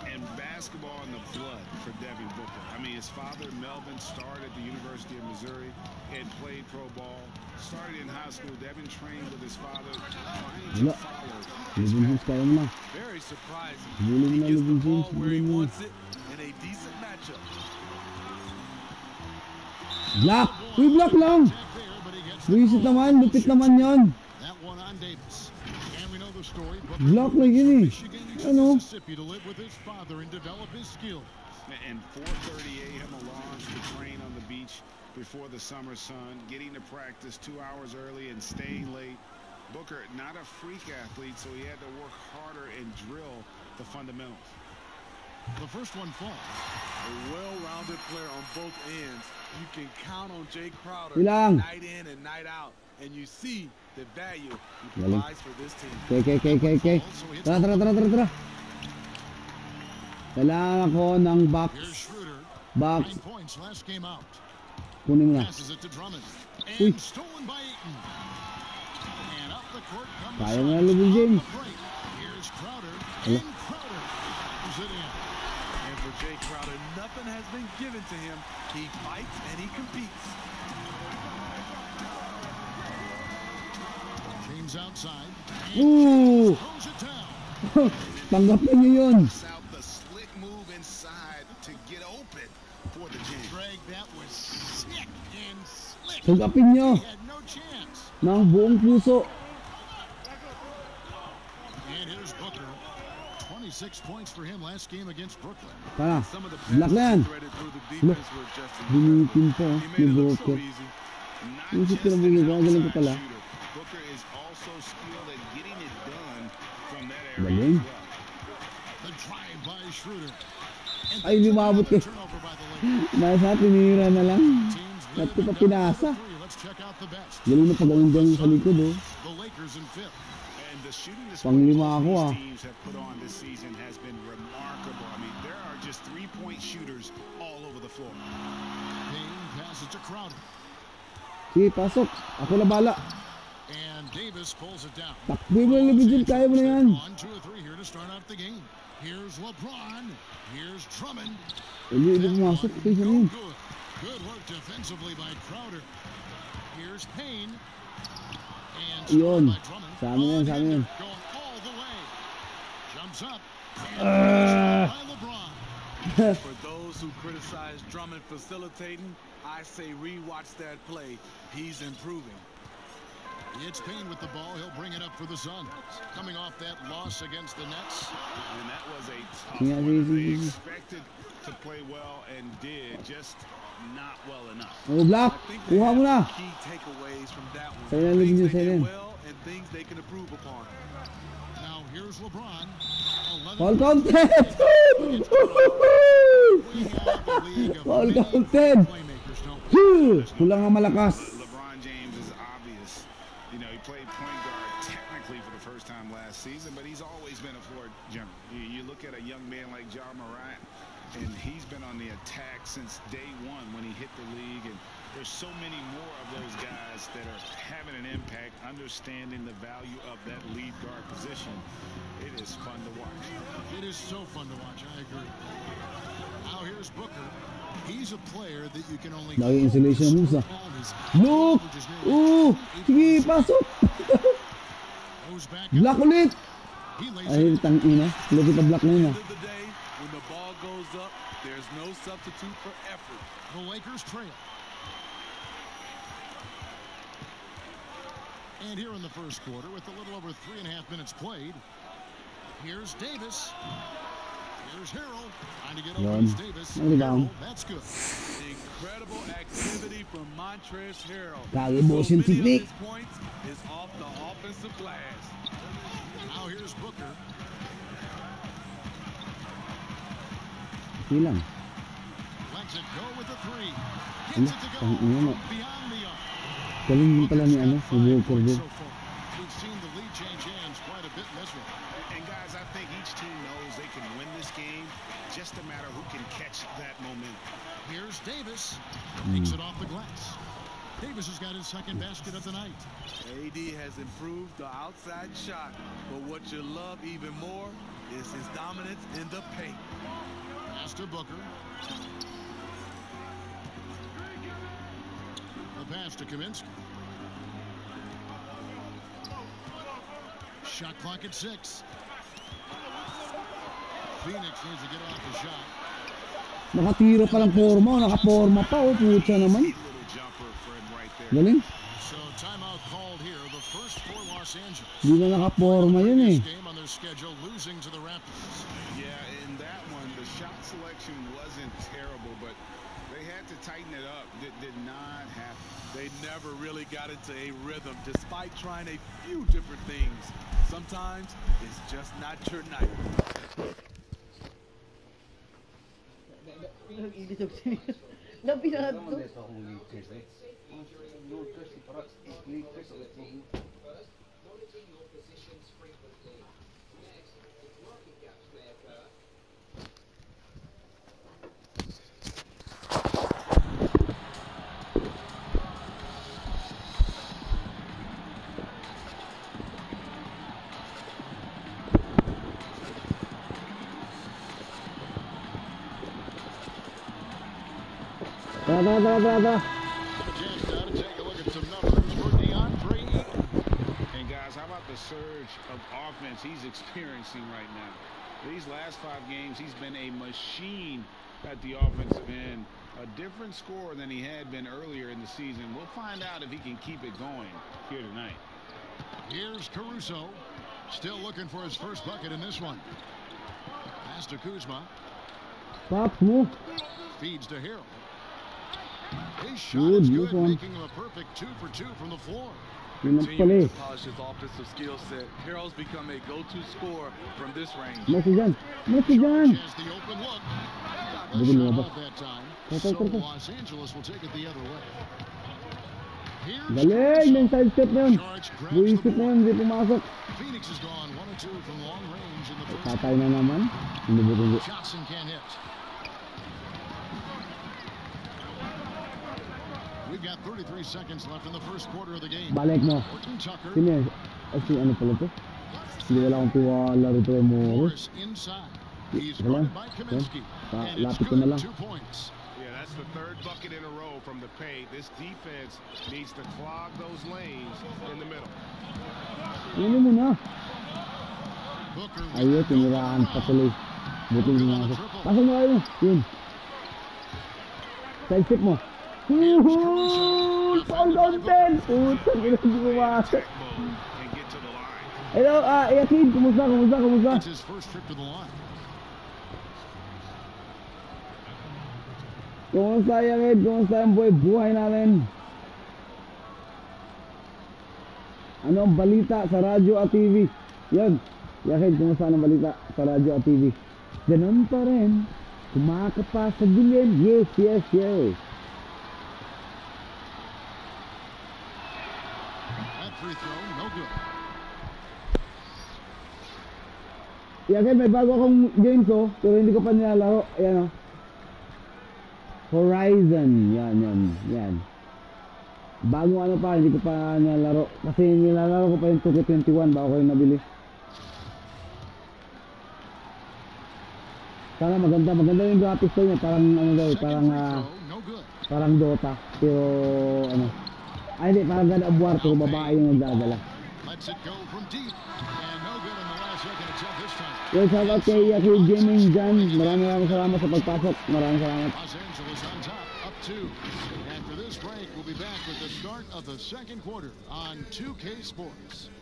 And basketball in the blood for Devin Booker. I mean, his father, Melvin, started at the University of Missouri and played pro ball. Started in high school. Devin trained with his father, trying to follow. Very surprising. He He gets the ball where he wants it in a decent matchup. Block! Uy, block lang! Wisit naman, lupit naman yon. That one on Davis. And we know the story. Block lang yun eh. Ano? Mississippi to live with his father and develop his skills. And 4:30 a.m. alarms to train on the beach before the summer sun, getting to practice 2 hours early and staying late. Booker, not a freak athlete, so he had to work harder and drill the fundamentals. The first one falls. A well-rounded player on both ends. You can count on Jay Crowder Ilang. night in and night out, and you see the value he provides for this team. Okay. Tara. Kailangan ko ng box. Here's Schroeder. Box. 9 points last game out. Kunin mo na. Passes it to Drummond. Uy. And stolen by Ayton. And up the court comes Kaya mo na, LeBron James. Here's Crowder. Hello. And Crowder is it in. And for Jay Crowder, nothing has been given to him. He fights and he competes. James outside. Ooh! Throws it down. Tanggapin niyo yun. Out the slick move inside to get open for the jam. Greg, that was sick and slick. Tanggapin niyo. He had no chance. Ng buong puso. And here's Booker. 26 points for him last game against Brooklyn. Tara. Some of the Block na yan. passes threaded through the defense were just Binitin po. He made it look so Booker. easy. Not Isip ko just na an bumigay. Galing ko outside pala. shooter. Booker is also skilled at getting it done from that Galing. area as well. The drive by Schroeder. Ay, lumabot ko. Turnover by the Lakers. Nasa tinira na lang. Teams At lead kita down pinasa. 3. Let's check out the best. Galing na pagaling sa likod oh. The Lakers in 5th. And the shooting Panglima ako, display ah. these teams have put on this season has been remarkable. I mean, there are just three-point shooters all over the floor. Payne passes to Crowder. Sige, pasok. Ako na bala. And Davis pulls it down. Takbo mo na LeBron, kaya mo na yan. On 2 or 3 here to start out the game. Here's LeBron. Here's Drummond. Hindi pumasok. Kaya siya yun. Good. Good work defensively by Crowder. Here's Payne. And Yun. by Drummond. Sa amin yan, sa amin yan. Going all the way. Jumps up. And by LeBron. For those who criticize Drummond facilitating, I say rewatch that play. He's improving. It's Payne with the ball. He'll bring it up for the Suns. Coming off that loss against the Nets. And that was a tough Yeah, one. They easy. expected to play well and did, just not well enough. Oh, block. I think they Kuha mo na. have key takeaways from that one. Sa'yo na, Things LeBron, they sa'yo did na. well and things they can improve upon. Now here's LeBron. 11 Foul counted. We have a league of Foul many counted. playmakers, don't we? Kulang ang malakas. LeBron James is obvious. You know, he played point guard technically for the first time last season, but he's always been a floor general. You look at a young man like John Morant, and he's been on the attack since day one when he hit the league. And there's so many more of those guys that are having an impact, understanding the value of that lead guard position. It is fun to watch. It is so fun to watch. I agree. Out Now here's Booker. He's a player that you can only Lagi insulation moves ah. Look! Sige, pasok! Block ulit! Ay, tangina. Lagi pa block na yun ah. When the ball goes up, there's no substitute for effort. The Lakers trail. And here in the first quarter, with a little over 3.5 minutes played, here's Davis. Here's Harrell trying to get over to Davis. Harrell, that's good. Incredible activity from Montrezl Harrell. Kagi si Nick. Points is off the offensive glass. Now here's Booker. Hilang. Lets it go with the three. Gets it to go beyond the arc. Galing mo pala ni ano, si Booker din. We've seen the lead change hands quite a bit in this one. And guys, I think each team knows they can win this game. Just a matter who can catch that momentum. Here's Davis. Takes it off the glass. Davis has got his second basket of the night. AD has improved the outside shot, but what you love even more is his dominance in the paint. Pass to Booker. The pass to Kaminsky. Shot clock at 6. Phoenix needs to get off the shot. Nakatira pa lang forma, nakaporma pa oh, putya naman. Galing. So timeout called here, the first for Los Angeles. Di na nakaporma yun eh. Game on their schedule, losing to the Raptors. Yeah, in that one, the shot selection wasn't terrible, but they had to tighten it up. Did not happen. They never really got into a rhythm, despite trying a few different things. Sometimes it's just not your night. Tara. Just got to take a look at some numbers for DeAndre Ayton. And guys, how about the surge of offense he's experiencing right now? These last 5 games, he's been a machine at the offensive end. A different scorer than he had been earlier in the season. We'll find out if he can keep it going here tonight. Here's Caruso. Still looking for his first bucket in this one. Pass to Kuzma. Stop mo. Feeds to Harrell. His shot is good, making him a perfect 2 for 2 from the floor. Continuing to polish his offensive skill set, Harrell's become a go-to scorer from this range. Messi dyan. Has the open look. Got the shot off that time. So Los Angeles will take it the other way. Galing, yung side step na yun. Buisip na yun, hindi pumasok. Phoenix has gone 1 or 2 from long range in the first. Tatay na naman. Hindi. Johnson can't hit. We've got 33 seconds left in the first quarter of the game. Balik mo. Sino yan? Si ano pala to? Hindi wala akong tiwala rito yung Morris. Wala. Lapit ko na lang. Yeah, that's the 3rd bucket in a row from the paint. This defense needs to clog those lanes in the middle. Ano mo na? Ayun, tiniraan pa tuloy. Buti nga ako. Pasok mo kayo. Yun. Side step mo. Foul content! Putang ina, hindi pumasok. Hello, Yakid, kumusta? It's his first trip to the line. Kumusta, Yakid? Kumusta ang buhay namin? Ano ang balita sa radyo at TV? Yun, Yakid, kumusta ang balita sa radyo at TV? Ganun pa rin. Kumakapa sa dilim. Yes. Free throw, no good. Yakin, may bago akong games pero hindi ko pa nilalaro. Ayan Horizon. Yan. Bago ano pa, hindi ko pa nilalaro. Kasi nilalaro ko pa yung 2K21 bago ko yung nabili. Sana maganda yung graphics niya, parang ano daw, parang Dota, pero ano. Ay hindi, parang God of War, pero babae yung nagdadala. Well, shout out kay Gaming Jan. Maraming salamat sa pagpasok. Maraming salamat. Los Angeles on top, up 2. After this break, we'll be back with the start of the second quarter on 2K Sports.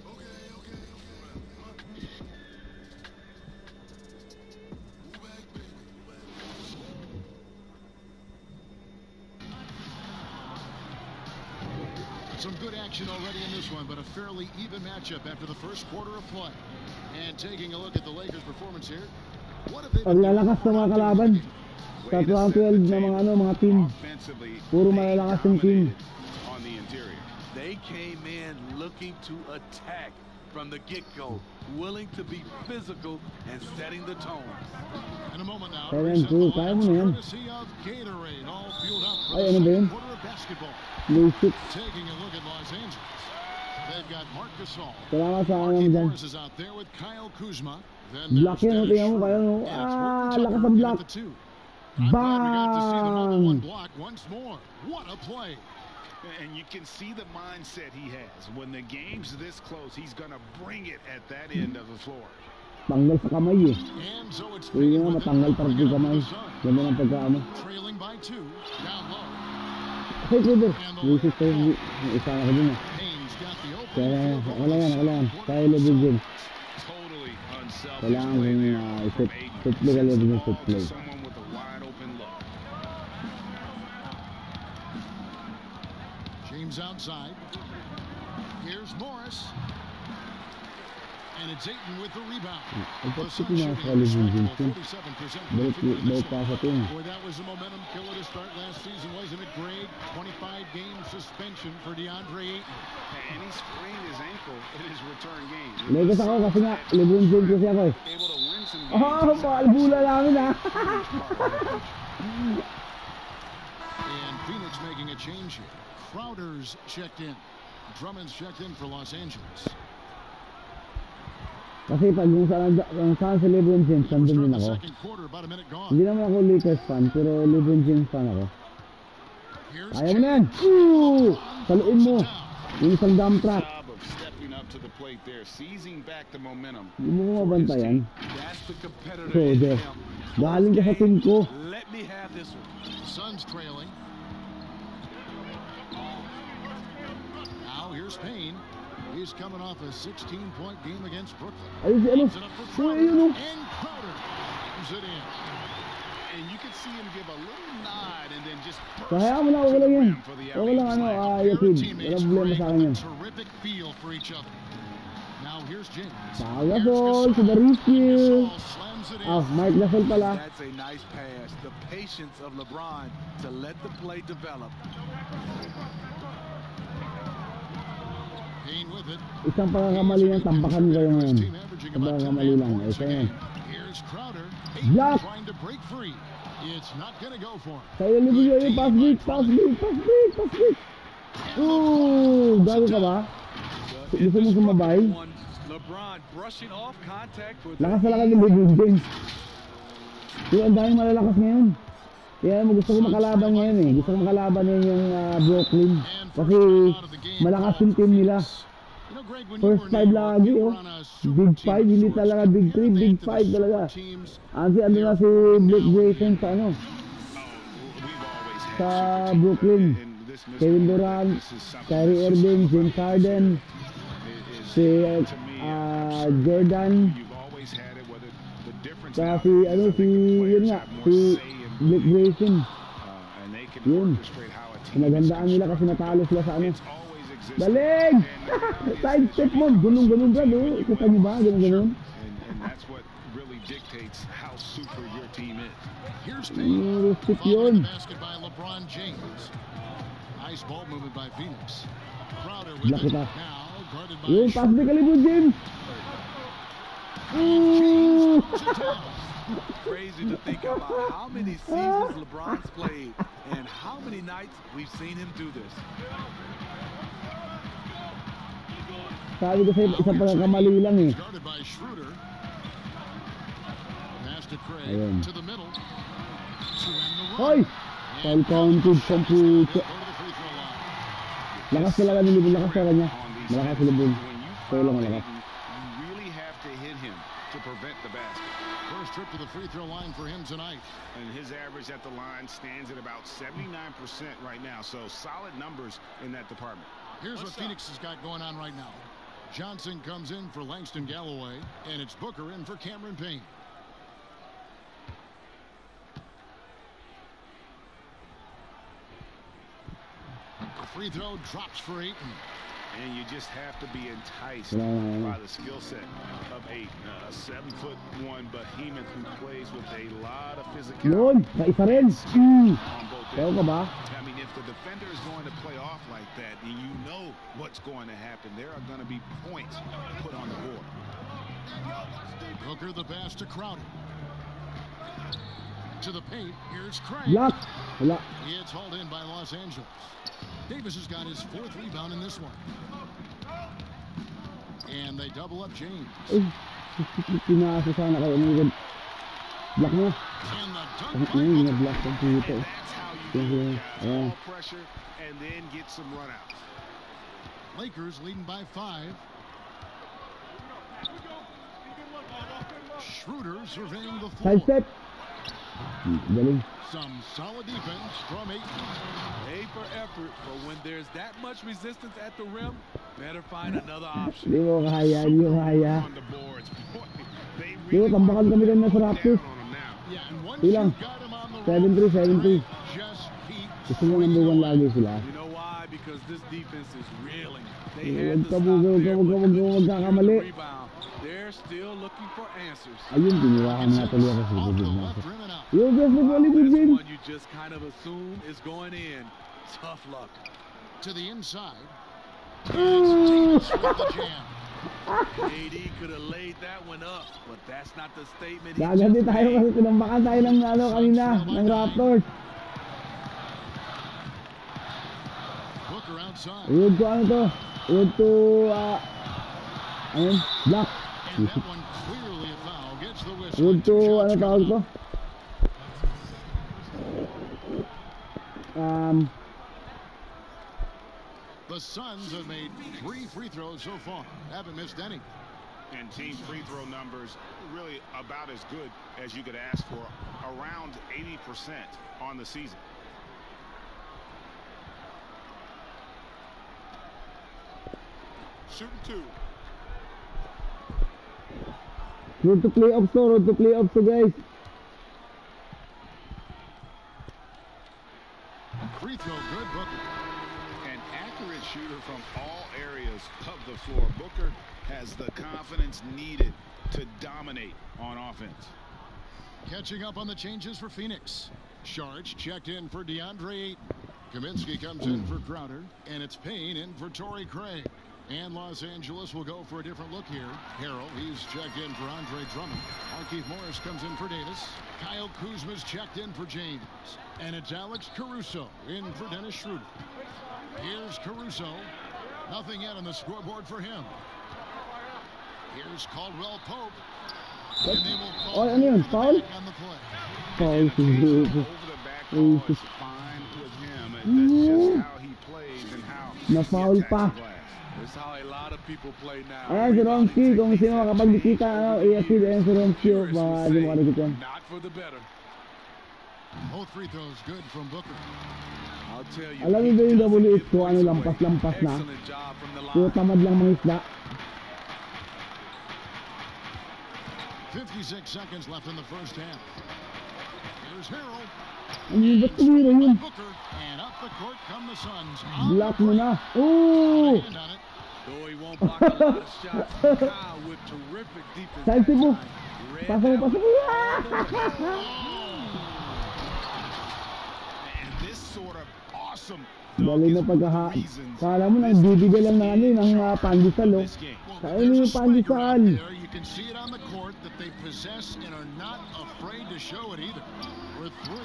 Some good action already in this one, but a fairly even matchup after the first quarter of play. And taking a look at the Lakers' performance here, what have they been doing? Paglalakas ng mga kalaban. Sa 12 na mga team. Puro malalakas yung team. They came in looking to attack from the get-go, willing to be physical and setting the tone. In a moment now, kaya mo na yan. Gatorade, all fueled up for Ay, the ano ba yun? second quarter of basketball. Taking a look at Los Angeles. They've got Marc Gasol. Salamat sa Marquis dyan. Morris is out there with Kyle Kuzma. Then Block yan, tingnan mo kayo. Lakas ang block. I'm glad we got to see the number Bang! one block once more. What a play. And you can see the mindset he has. When the game's this close, he's going to bring it at that end of the floor. Tanggal sa kamay eh. And so it's Hindi nga matanggal parang yung kamay. Ganda ng pagkaano. trailing by 2. Down low. Hey, Cleaver. Visit ko yung isa na ko dun eh. Haynes got the open. Kaya, wala yan. Kaya Lebron James. Totally unselfish Kailangan play kong there from Aiden. set play ka Lebron yung set To play. someone with a wide open look. James outside. Here's Morris. And it's Ayton with the rebound. Ang The pagsikin Suns na shooting sa Lebron James yun. 47% Balik pa sa team. Boy, that was a momentum killer to start last season, wasn't it, Greg? 25-game suspension for DeAndre Ayton. And he sprained his ankle in his return game. Lakers ako kasi nga, Lebron James kasi ako eh. Able to win some games. Oh, bula namin ah. And Phoenix making a change here. Crowder's checked in. Drummond's checked in for Los Angeles. Kasi pag kung saan si Lebron James, nandun din ako. Hindi naman ako Lakers fan, pero Lebron James fan ako. Ayaw mo na yan! Saluin mo! Yung isang dump truck. Hindi mo mabantayan. So, Jeff, galing ka sa team ko. Suns trailing. Now here's Payne. He's coming off a 16-point game against Brooklyn. Ayun si ano? Ayun o. And Crowder comes it in. And you can see him give a little nod and then just Kaya mo na, okay lang yan. Okay lang ano, Yakid. Walang problema sa akin yan. Terrific feel for each other. Now here's James. Gasol, si Darisio. Mike Gasol pala. That's a nice pass. The patience of LeBron to let the play develop. Isang pagkakamali ng tampakan kayo ngayon. Isang pagkakamali lang. Isa yan. Block! Kaya libig yun. Pass break. Gago ka ba? Gusto mo sumabay? Lakas na lakas ng Lebron James. Yung ang daming malalakas ngayon. Kaya gusto ko makalaban ngayon eh. Gusto ko makalaban ngayon yung Brooklyn. Kasi malakas yung team nila. First 5 lagi oh. Big 5, hindi talaga big 3, big 5 talaga. Kasi ano na si Blake Grayson sa ano? Sa Brooklyn. Kevin Durant, Kyrie Irving, James Harden, si Jordan. Kasi ano si yun nga, si Blake Grayson. Yun. Pinagandaan nila kasi natalo sila sa ano. Dalig! Side step mo, ganun brad oh. Kita niyo ba? Ganun. And that's what really dictates how super your team is. Here's Payne. Yun. Basket by LeBron James. Nice ball movement by Phoenix. Crowder with it now, guarded by Yung pass break ka Lebron James. Crazy to think about how many seasons LeBron's played and how many nights we've seen him do this. Sabi ko sa'yo, isang pagkakamali lang eh. pass to Craig Ayun. to the middle. To end the Hoy! run. Foul counted, pamputo. Lakas talaga ni Libon, lakas talaga niya. Malakas si Libon. Kaya lang malakas. You really have to hit him to prevent the basket. First trip to the free throw line for him tonight. And his average at the line stands at about 79% right now. So solid numbers in that department. Here's what Phoenix has got going on right now. Johnson comes in for Langston Galloway, and it's Booker in for Cameron Payne. The free throw drops for Ayton. And you just have to be enticed by the skill set of Ayton, a 7'1" behemoth who plays with a lot of physicality. Yun, kaisa rin. Tayo ka ba? I mean, if the defender is going to play off like that, then you know what's going to happen. There are going to be points put on the board. Booker the pass to Crowder. To the paint, here's Craig. Block. Wala. It's hauled in by Los Angeles. Davis has got his 4th rebound in this one. And they double up James. Ay, pinasa sana kayo. Block mo na. And the dunk by Ay, Booker. block ang puto. That's how you do it, guys. Ball pressure and then get some runouts. Lakers leading by 5. Schroeder surveying the floor. Side step. Galing. Some solid defense from Ayton. A for effort, but when there's that much resistance at the rim, better find another option. Di mo kaya, di mo kaya. On the boards. They Di mo, tambakan kami rin na sa practice. Yeah, and once Ilang? you got him on the run, 7-3, 7-3. just keep Gusto mo number 1 lagi sila. You know why? Because this defense is reeling. Huwag They had ka the mo, stop huwag ka, there, huwag ka, but huwag ka, couldn't huwag secure the kakamali. rebound. They're still looking for answers. Ayun, tiniwakan nga tuloy ako sa off the bibig left natin. rim and out. Yung guys, nagwali This bibig. one you just kind of assume is going in. Tough luck. To the inside. It's Davis with the jam. AD could have laid that one up, but that's not the statement he Gagandi just tayo made. kasi tinambakan tayo ng ano kanina, ng Raptors. Booker outside. Iwag ko ano to? Iwag to, ayun, block. And that one clearly a foul. Gets the whistle. Iwag to, 2 shots ano tawag remain. ko? The Suns have made 3 free throws so far. Haven't missed any. And team free throw numbers really about as good as you could ask for, around 80% on the season. Shooting 2. Road to playoffs to, road to playoffs to guys. Free throw good, Booker. An accurate shooter from all areas of the floor. Booker has the confidence needed to dominate on offense. Catching up on the changes for Phoenix. Sharge checked in for DeAndre Ayton. Kaminsky comes in for Crowder, and it's Payne in for Torrey Craig. And Los Angeles will go for a different look here. Harrell, he's checked in for Andre Drummond. Markieff Morris comes in for Davis. Kyle Kuzma's checked in for James. And it's Alex Caruso in for Dennis Schroeder. Here's Caruso. Nothing yet on the scoreboard for him. Here's Caldwell Pope. And they will call ano yun? Foul? on the play. Foul. Over the back ball is fine with him. And that's just how he plays and how Na-foul he attacks pa. the glass. That's how a lot of people play now. Ayan si Romsky, kung sino kapag nakita ano, i-acid ayan si Romsky, baka di mo kanagit yan. Not for the better. Both free throws good from Booker. I'll tell you. Alam mo ba yung WH ko, ano, lampas-lampas na? Excellent job from the Puro line. tamad lang mga isda. 56 seconds left in the first half. Here's Harrell. Ano yun, ba't tumira yun? Booker. And up the court come the Suns. Block mo na. Ooh! Hand on it. Though he won't block a lot of shots, Kyle with terrific defense. Side step mo. Read Pasa mo, that pasa one. mo. And this sort of awesome Galing na pagkaha. Kala mo nang bibigay lang na ano yun, ang pandesal, oh. Kaya yun yung pandesal. There you can see it on the court that they possess and are not afraid to show it either. For 3,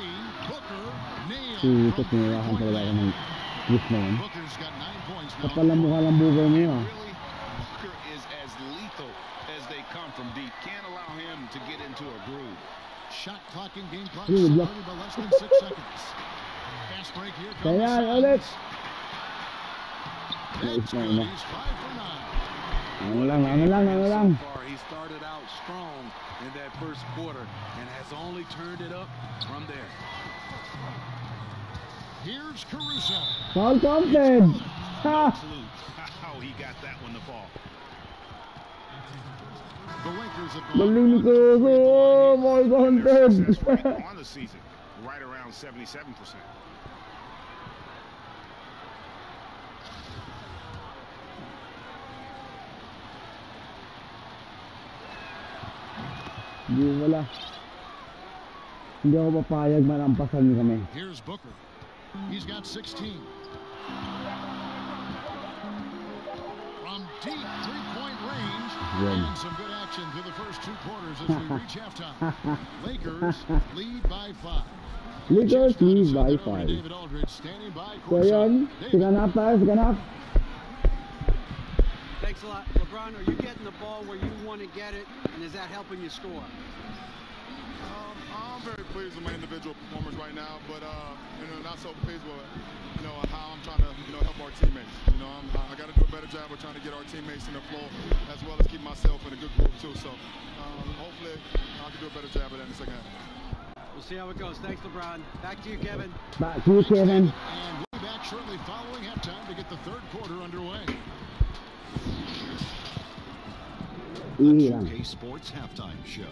Booker nailed. Ito, sinirahan talaga ako ng gift na yun. Booker's got 9 points now. Kapal lang mukha lang bugay mo yun, ah. Really, Booker is as lethal as they come from deep. can't allow him to get into a groove. Shot clock and game clock separated by less than 6 seconds. Fast break here from the Suns. That's good. He's 5 for 9. So far, he started out strong in that first quarter and has only turned it up from there. Here's Caruso. Foul completed. How he got that one to fall. The Lakers have Galing ni Caruso. Foul completed. On the season, right around 77%. Hindi ako papayag malampasan niyo kami. Here's Booker. He's got 16. From deep three-point range. And some good action through the first 2 quarters as we reach halftime. Lakers lead by 5. Lakers lead by 5. David Aldridge standing by. So yun, siganap tayo, siganap. Thanks a lot. LeBron, are you getting the ball where you want to get it, and is that helping you score? I'm very pleased with my individual performance right now, but not so pleased with how I'm trying to help our teammates. I got to do a better job of trying to get our teammates in the floor as well as keep myself in a good group too. So hopefully I can do a better job of that in the second half. We'll see how it goes. Thanks, LeBron. Back to you, Kevin. Back to you, Kevin. And we'll be back shortly following halftime to get the third quarter underway. The 2K Sports Halftime Show.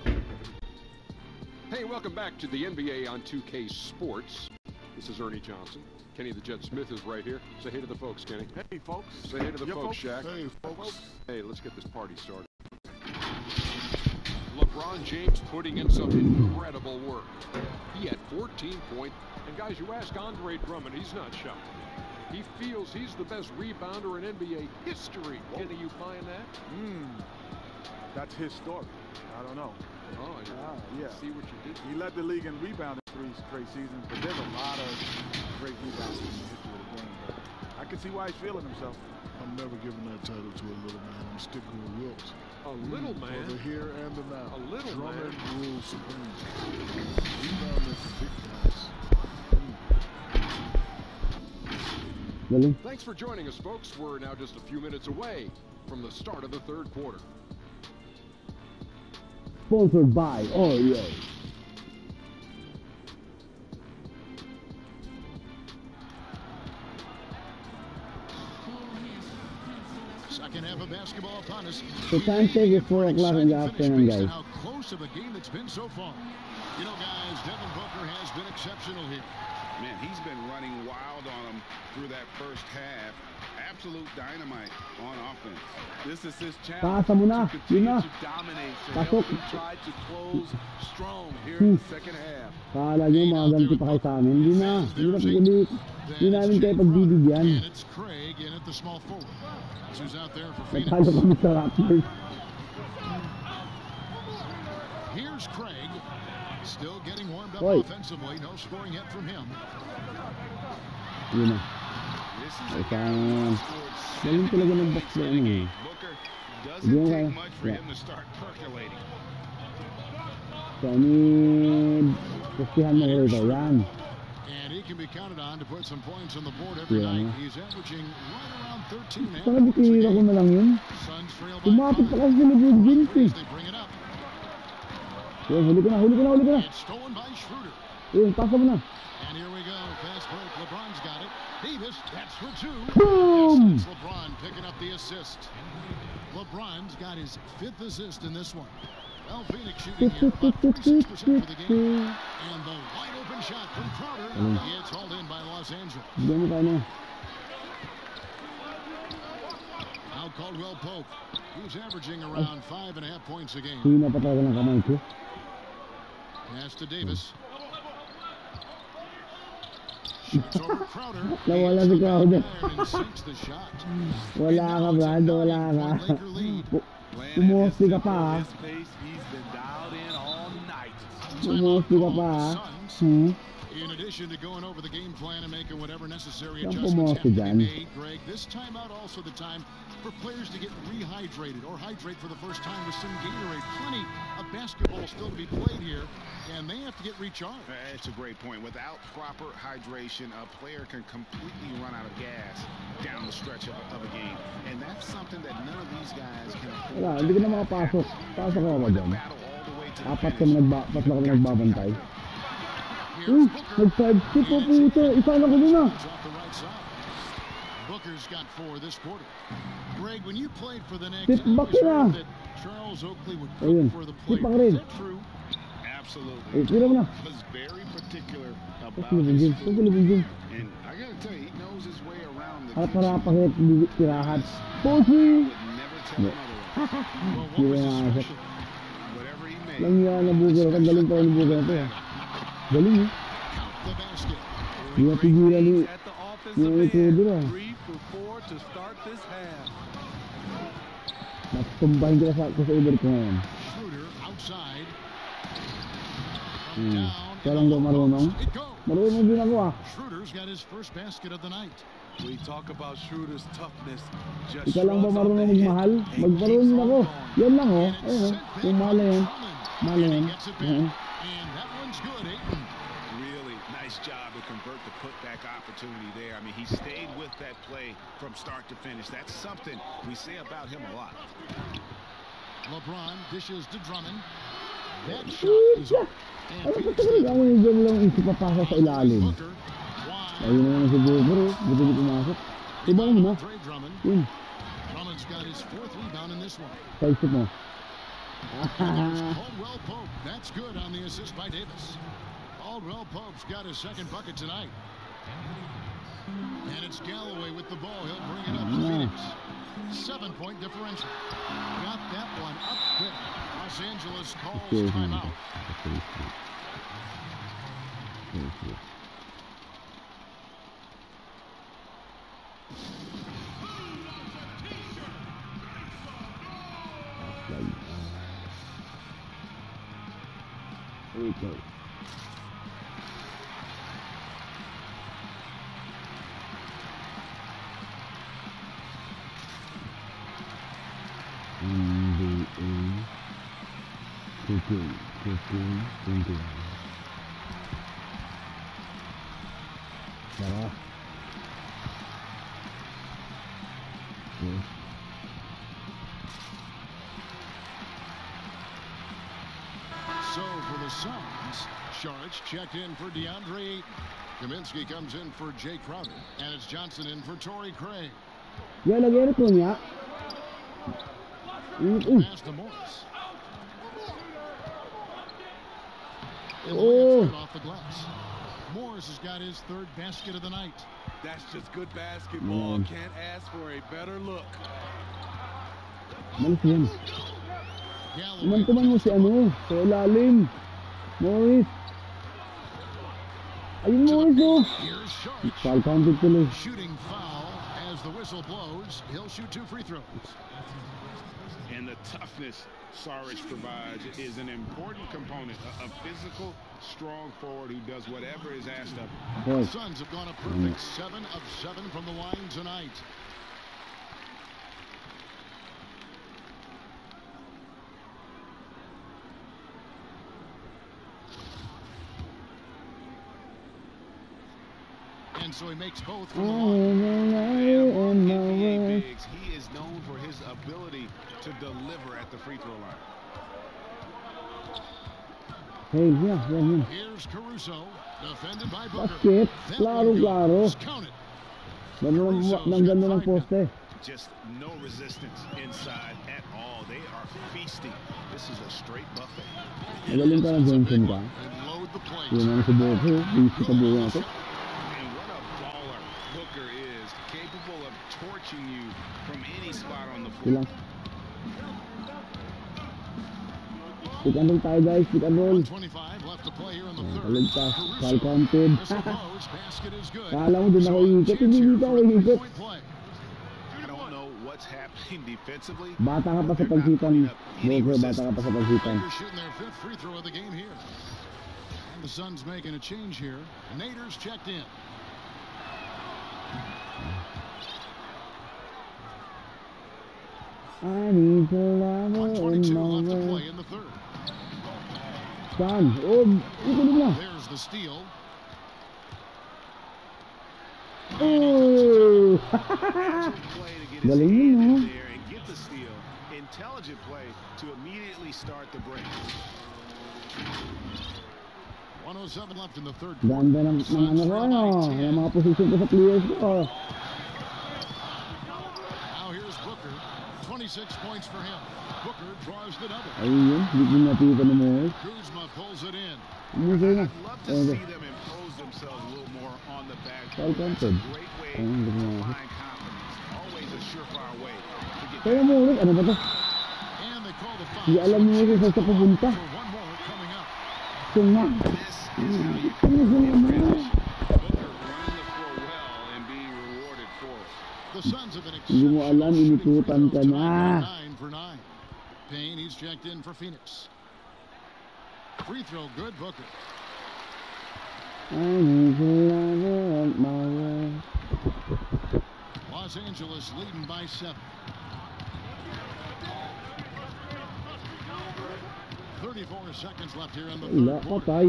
Hey, welcome back to the NBA on 2K Sports. This is Ernie Johnson. Kenny the Jet Smith is right here. Say hey to the folks, Kenny. Hey, folks. Say hey to the folks, Shaq. Hey, folks. Hey, let's get this party started. LeBron James putting in some incredible work. He had 14 points. And guys, you ask Andre Drummond, he's not shocked. He feels he's the best rebounder in NBA history. Kenny, you buying that? That's his story. I don't know. Oh, yeah. See what you did. He led the league in rebounding 3 straight seasons, but there's a lot of great rebounders in the history of the game. But I can see why he's feeling himself. I'm never giving that title to a little man. I'm sticking with Wilt. A little man? For the here and the now. A little Drummond man? rules supreme. Rebounders, big guys. Thanks for joining us, folks. We're now just a few minutes away from the start of the third quarter. Sponsored by Oreo. Second half of basketball upon us. The time check is 4 o'clock in the afternoon, guys. How close of a game it's been so far. Guys, Devin Booker has been exceptional here. Man, he's been running wild on him through that first half. Absolute dynamite on offense. This is his challenge Pasa mo na. to continue Yun na. to dominate. So Pasok. he tried to close strong here in the second half. Kala nyo mga ganti pa kayo sa amin. Hindi na. Hindi namin kayo pagbibigyan. And it's Craig in at the small forward. That's who's out there for Phoenix. Nagtalo kami sa Raptors. Here's Craig. Still getting warmed up Oy. offensively. No scoring yet from him. Yun na. Isang galing talaga ng box na ano eh. Booker doesn't take much for him to start percolating. So, pustihan mo ko ito. Yan. And he can be counted on to put some points on the board every night. He's averaging right around 13 and a half. Saka bitira ko na lang yun. Tumapit pa kasi na Virgins eh. They bring it up. Huli ko na. It's stolen by Schroeder. Yun, pasa mo na. And here we go. Fast break. LeBron's got it. Davis, that's for 2. Boom! Yes, LeBron picking up the assist. LeBron's got his 5th assist in this one. Well, Phoenix shooting here about 46% for the game. And the wide open shot from Crowder. It's hauled in by Los Angeles. Bigyan mo tayo na. Now Caldwell Pope, who's averaging around 5.5 points a game. Hina pa talaga ng kamay ko. Pass to Davis. Shoots over Crowder. Nawala si Crowder. And sinks the shot. Wala ka, Brad. Wala ka. Pumusti ka pa, ha? He's been dialed in all night. Pumusti ka pa, ha? In addition to going over the game plan and making whatever necessary Saan adjustments have to pumasok be dyan? made, Greg, this timeout also the time for players to get rehydrated or hydrate for the first time with some Gatorade. Plenty of basketball still to be played here, and they have to get recharged. It's a great point. Without proper hydration, a player can completely run out of gas down the stretch of a game. And that's something that none of these guys can afford. Wala, hindi ko na makapasok. Pasok ako ba dyan? Apat kami nagbabantay. Nag-5-skip po puto. Isa na ko din ah. Booker's got 4 this quarter. Greg, when you played for the Knicks, Tip back na. that Charles Oakley would cook for the Tip back players. rin. Is that true? Absolutely. Tira mo na. Was very particular about Tulibin his Jim. food. Tulibin Jim. And I gotta tell you, he knows his way around the Harap-harapang hit. Tirahan. Pusi! would never tell him otherwise. Hindi na nakasok. Whatever he made. Lang yan na buger. Ang galing pa yung buger na ito eh. Galing eh. The basket. Hindi na pigilan ni yung intruder ah. 3 for 4 to start this half. Natumbahin kita sa Uber ko ngayon. Schroeder outside. Kaya lang daw marunong. Marunong din ako ah. Schroeder's got his first basket of the night. We talk about Schroeder's toughness. Just Ikaw lang ba marunong magmahal? Magmarunong din ako. Yan lang oh. Ayun oh. Yung mahal na yan. Mahal na yan. And that one's good, Ayton. Really nice job to convert the putback opportunity there. I mean, he stayed with that play from start to finish. That's something we say about him a lot. LeBron dishes to Drummond. That shot is up. Ano pa talaga ako yung dyan lang isip papasok sa ilalim. Ayun na naman si Booker oh. Buti di pumasok. Iba mo na. Yun. Drummond's got his 4th rebound in this one. Sa isip mo. Caldwell Pope. That's good on the assist by Davis. Caldwell Pope's got his 2nd bucket tonight. And it's Galloway with the ball. He'll bring it up to Phoenix. 7-point differential. Got that one up quick. Los Angeles calls timeout. Okay. Sarap. Okay. So for the Suns, Sharch checked in for DeAndre Ayton. Kaminsky comes in for Jay Crowder. And it's Johnson in for Torrey Craig. Ya, lagyan ito niya. Pass to Morris. Oh. Off the glass. Morris has got his 3rd basket of the night. That's just good basketball. Can't ask for a better look. Malis yan. Imantuman mo si ano, sa ilalim. Morris. Ayun Morris oh. Foul counted tuloy. Shooting foul as the whistle blows. He'll shoot 2 free throws. And the toughness Saric provides is an important component. A physical, strong forward who does whatever is asked of him. The Suns have gone a perfect 7 of 7 from the line tonight. And so he makes both from the line. Bigs, he is known for his ability to deliver at the free throw line. Hey, yeah. Here's Caruso, defended by Booker. Basket, klaro. Nang ganda ng poste. Just no resistance inside at all. They are feasting. This is a straight buffet. Magaling ka na Johnson ka. Yun ang si Booker. Busy ka buhay natin. And what a baller Booker is. Capable of torching you from any spot on the floor. Pick and roll tayo guys, pick and roll. 25 left to play here in the 3rd. Kaligtas, foul counted. Kala mo din ako ikot, hindi dito ako ikot. I don't know what's happening defensively. Bata ka pa sa pagsitan. Booker, bata ka pa sa pagsitan. And the Suns making a change here. Nader's checked in. I need to love her in 1:22 my left to way. play in the third. Saan? Oh, ito na. There's the steal. Oh! Galing yun, no? And get the steal. Intelligent play to immediately start the break. 1:07 left in the third. Ganda ng ano ko, ano? Yung mga position ko sa players ko. Now here's Booker. 26 points for him. Booker draws the double. Ayun, hindi ko nakita na mo. Kuzma pulls it in. I'd love to see them impose themselves a little more on the back. That's a great way to find confidence. Always a surefire way to get. Kaya mo ulit, ano ba to? And they call the foul. Hindi alam mo kung saan sa pupunta. For one more coming up. Sunga. This is how you finish transition. Booker running the floor well and being rewarded for it. The Suns have been Hindi mo alam, inikutan ka na. 9 for 9. Payne, he's checked in for Phoenix. Free throw, good. Booker. I need to love her in my way. Los Angeles leading by 7. 34 seconds left here in the Wala, third quarter. patay.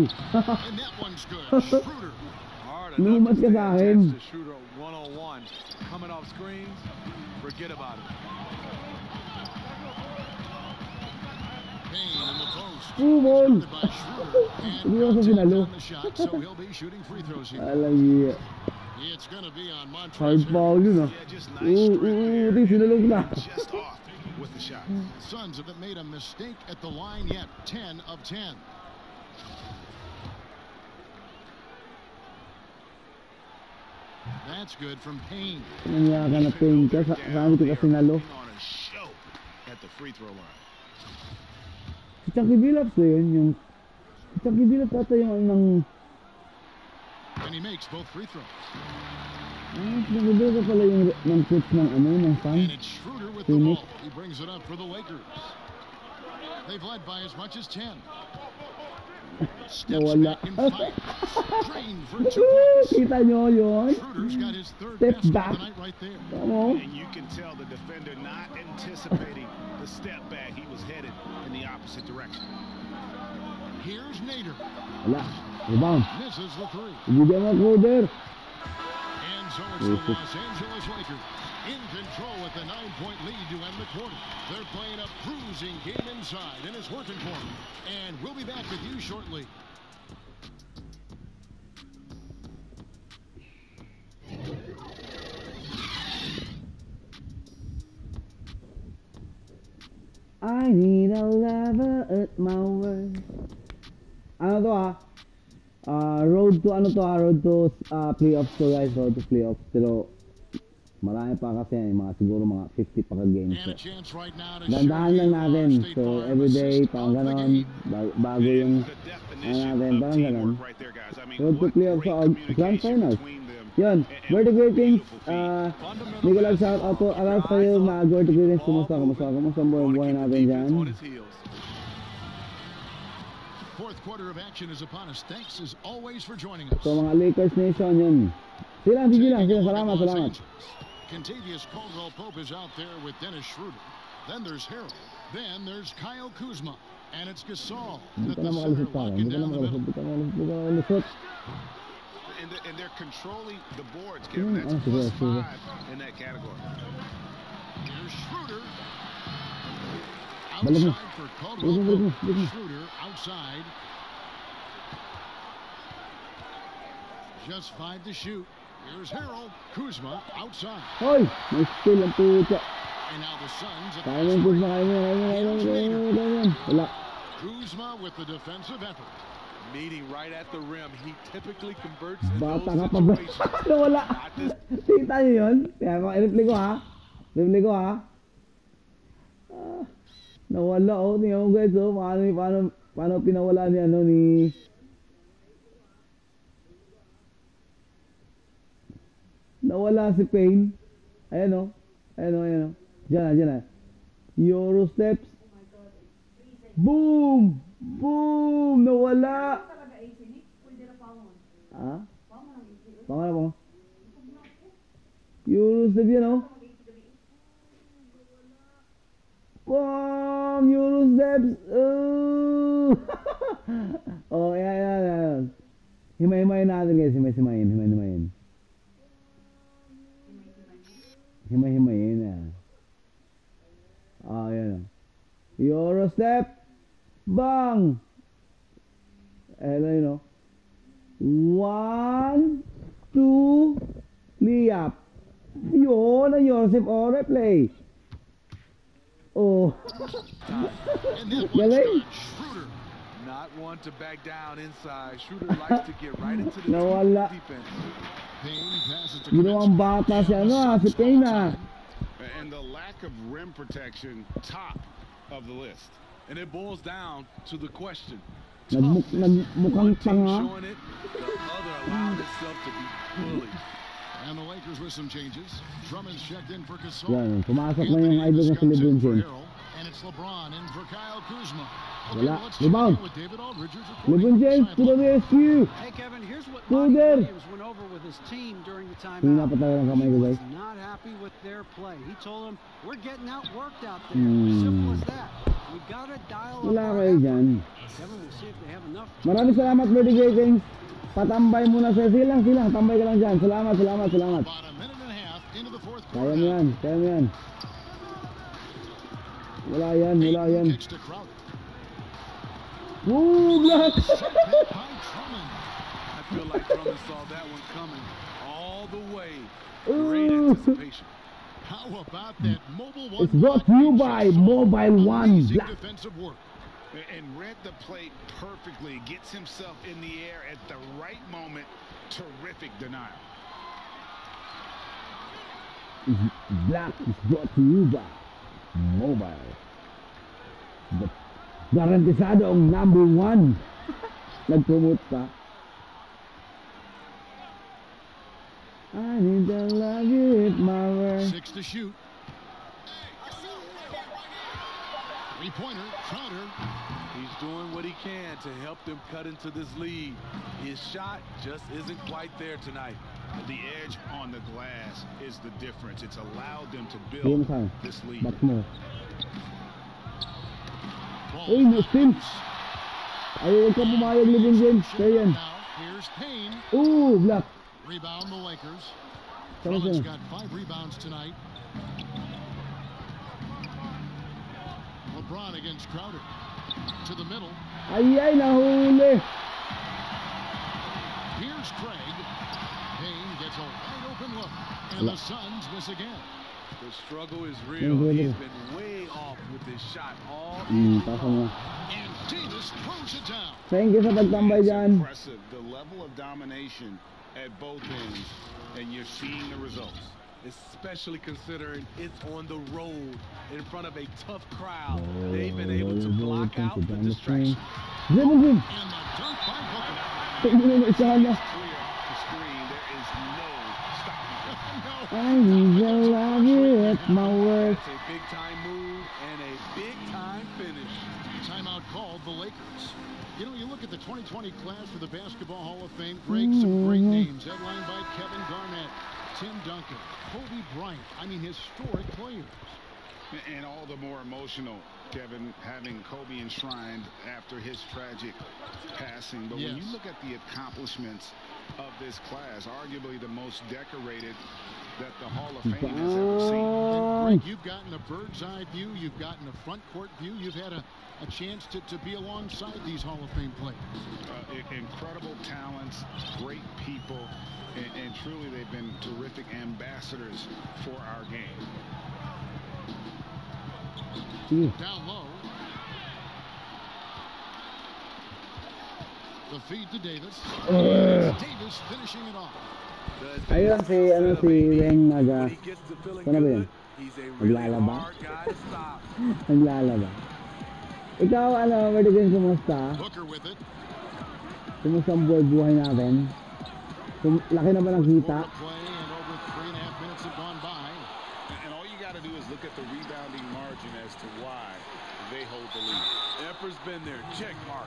And that one's good. Schroeder. Lumat ka sa akin. Shooter 101 coming off screens. Forget about it. Payne in the post. Ball. By Schroeder. Hindi ako sa sinalo. On the shot, so he'll be shooting free throws here. Alam niya. It's going to be on Montrezl. Hard foul yun ah. Yeah, just nice strength there. Di sinalog na. Just off with the shot. Suns haven't made a mistake at the line yet. 10 of 10. That's good from Payne. Nangyaya ka na pain ka. Saan ko ka sinalo? On a show at the free throw line. Si Chucky Billups na yun. Yung si Chucky Billups ata yung ng... And he makes both free throws. Nagbibiga pala yung ng switch ng ano, ng fan. And it's Schroeder with the ball. He brings it up for the Lakers. They've led by as much as 10. Steps Nawala. back and fires. Drained for 2 points. Kita nyo yun? Schroeder's got his third Step basket back. of the night right there. Ano? And you can tell the defender not anticipating the step back. He was headed in the opposite direction. Here's Nader. Wala. Rebound. Misses the three. Ibigyan mo ako there. And so it's the Los Angeles Lakers in control with a 9-point lead to end the quarter. They're playing a cruising game inside, and it's working for them. And we'll be back with you shortly. I need a lover at my word. Ano to road to playoffs to guys, road to playoffs. Pero marami pa kasi mga siguro mga 50 pa ka-games. So. Gandahan lang natin. So everyday parang ganon. Bago yung natin, parang ganon. Road to playoffs sa grand finals. Yun, Gordy Greetings. Hindi ko lang shout out to alas sa'yo mga Gordy Greetings. Kumusta ang buhay natin dyan. Fourth quarter of action is upon us. Thanks as always for joining us. So mga Lakers Nation yun. Sila. Salamat. Contavious Caldwell-Pope is out there with Dennis Schroeder. Then there's Harold. Then there's Kyle Kuzma. And it's Gasol. Hindi ka na makalusot pa. Hindi ka na makalusot. And they're controlling the boards, Kevin. That's +5 in that category. Here's Schroeder. Balik mo. Outside for Caldwell-Pope. Schroeder outside. Just 5 to shoot. Here's Harold. Kuzma outside. Hoy! May skill ang puta. And now the Suns. Kaya mo yung Kuzma. Wala. Kuzma with the defensive effort. Meeting right at the rim. He typically converts in those Bata ka pa ba? situations. Nawala. Kita nyo yun? Kaya ko, i-replay ko ha. Nawala oh. Tingnan mo guys oh. Paano pinawala ni Nawala si Payne. Ayan oh. Diyan na. Euro steps. Boom! Boom! Nawala! Oh, yan. Himay-himayin natin guys, himay-himayin. Himay-himayin na. Ah, yan. Euro step. Bang! Hello, you know. 1, 2, layup. Yun, ang Euro step. Oh, replay. Oh. Galing. Not one to back down inside. Schroeder likes to get right into the Nawala. defense. Ginawang bata si si Payne. And the lack of rim protection, top of the list. And it boils down to the question. Nagmukhang tanga. Showing it, the other allowed itself to be bullied. And the Lakers with some changes. Drummond's checked in for Gasol. Yan, pumasok na yung idol na si LeBron James. And it's LeBron in for Kyle Kuzma. Wala. Rebound. LeBron James to the rescue. Hey Kevin, here's what Monty Williams went over with his team during the timeout. Hindi napatagal ang kamay ko guys. He was not happy with their play. He told them, we're getting outworked out there. Simple as that. We gotta dial up. Wala kayo dyan. Kevin, we'll see if they have enough. Maraming salamat, Brady James. Patambay muna sir. Silang. Tambay ka lang dyan. Salamat. Kaya mo yan. Wala yan. Woo, block! I feel like Drummond saw that one coming all the way. Great anticipation. How about that mobile one? It's brought to you by Mobile One. Defensive work. And read the play perfectly. Gets himself in the air at the right moment. Terrific denial. Black is brought to you by Mobile. Garantisadong number 1. Nag-promote pa. I need to love you with my words. 6 to shoot. 3-pointer, Crowder. He's doing what he can to help them cut into this lead. His shot just isn't quite there tonight. The edge on the glass is the difference. It's allowed them to build this lead. Uy, Muslims! Ayaw ka pumayag, LeBron James. Kaya yan. Here's Payne. Ooh, block. Rebound the Lakers. Drummond's got 5 rebounds tonight. LeBron against Crowder. To the middle. Ay, nahuli. Here's Craig. Payne gets a wide open look. And the Suns miss again. The struggle is real. He's been way off with his shot all And Davis throws it down. Thank you sa pagtambay dyan. Impressive. The level of domination at both ends, and you're seeing the results. Especially considering it's on the road in front of a tough crowd. They've been able to block out the distraction. And the dunk by Booker. Isa kanya. I need to love you with my words. It's a big-time move and a big-time finish. Timeout called the Lakers. You know, you look at the 2020 class for the Basketball Hall of Fame, Greg, some great names, headlined by Kevin Garnett, Tim Duncan, Kobe Bryant. I mean, historic players. And all the more emotional, Kevin, having Kobe enshrined after his tragic passing. But when you look at the accomplishments of this class, arguably the most decorated that the Hall of Fame has ever seen. And Greg, you've gotten a bird's eye view, you've gotten a front court view, you've had a chance to be alongside these Hall of Fame players. Incredible talents, great people, and truly they've been terrific ambassadors for our game. Down low. The feed to Davis. Davis finishing it off. Ayun si Weng Naga. Ano ba yun? Naglalaba? Naglalaba. Ikaw, Vertigan, kumusta? Kumusta ang buhay natin? Laki na ba ng kita? And all you got to do is look at the rebounding margin as to why they hold the lead. Effort's been there. Check mark.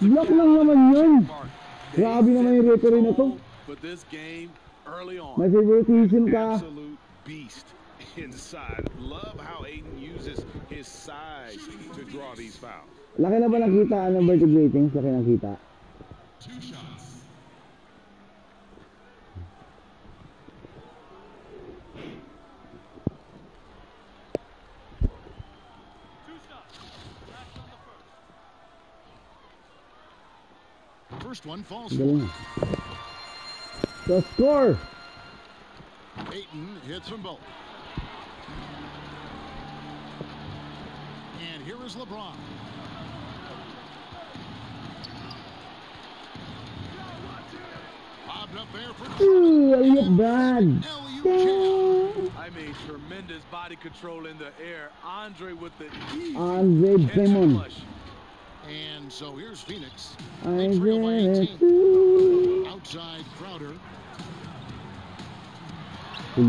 Block lang naman yun. Grabe naman yung referee na to. But this game early on. May favoritism ka. Absolute beast inside. Love how Aiden uses his size to draw these fouls. Laki na ba nakita ang vertical ratings? Laki nakita. 2 shots. First one falls for. The score. Peyton hits them both. And here is LeBron. Bobbed up there for Brad. I mean, tremendous body control in the air. Andre with the Andre Simon. And so here's Phoenix. I They trail by 18. Outside Crowder. And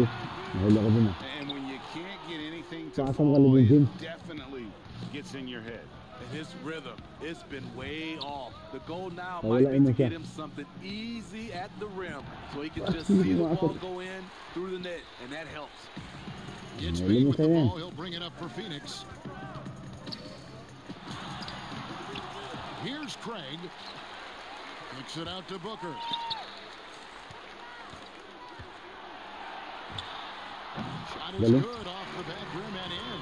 when you can't get anything to fall, it definitely gets in your head. And his rhythm, it's been way off. The goal now might be to get him something easy at the rim so he can just see the ball go in through the net, and that helps. It's Payne with the ball. He'll bring it up for Phoenix. Here's Craig. Kicks it out to Booker. Shot is good off the back rim and in.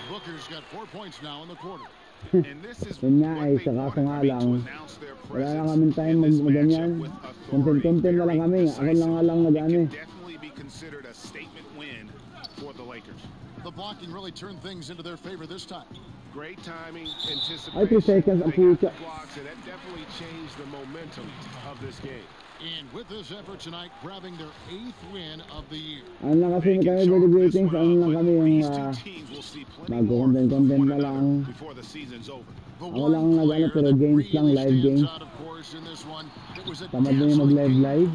Booker's got 4 points now in the quarter. And this is what they wanted to announce their presence in this matchup with authority. It can definitely be considered a statement win for the Lakers. The blocking really turned things into their favor this time. Great timing, anticipation. They got the blocks, and that definitely changed the momentum of this game. And with this effort tonight, grabbing their 8th win of the year. Ano lang kasi kami vertical ratings, ano lang kami yung mag-content na lang. Ako lang nag-ano, pero games lang, live games. Tamad na yung mag-live.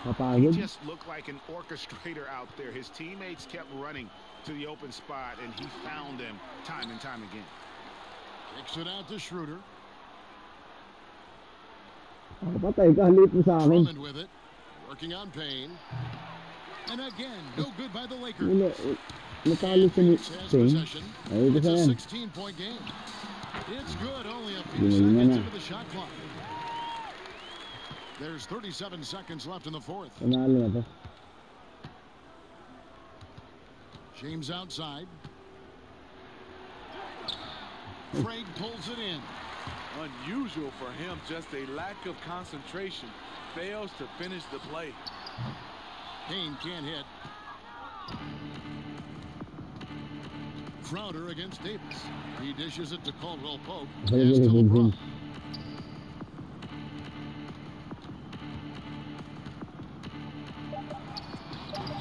Kapagod. He just looked like an orchestrator out there. His teammates kept running to the open spot, and he found them time and time again. Kicks it out to Schroeder. Patay ka, halip mo sa akin. With it, working on Payne. And again, no good by the Lakers. Natalo si Payne. Ay, ito sa yan. 16-point game. It's good, only a few seconds into the shot clock. There's 37 seconds left in the fourth. Panalo na to. James outside. Craig pulls it in. Unusual for him, just a lack of concentration. Fails to finish the play. Payne can't hit. Crowder against Davis. He dishes it to Caldwell Pope. Pass to LeBron.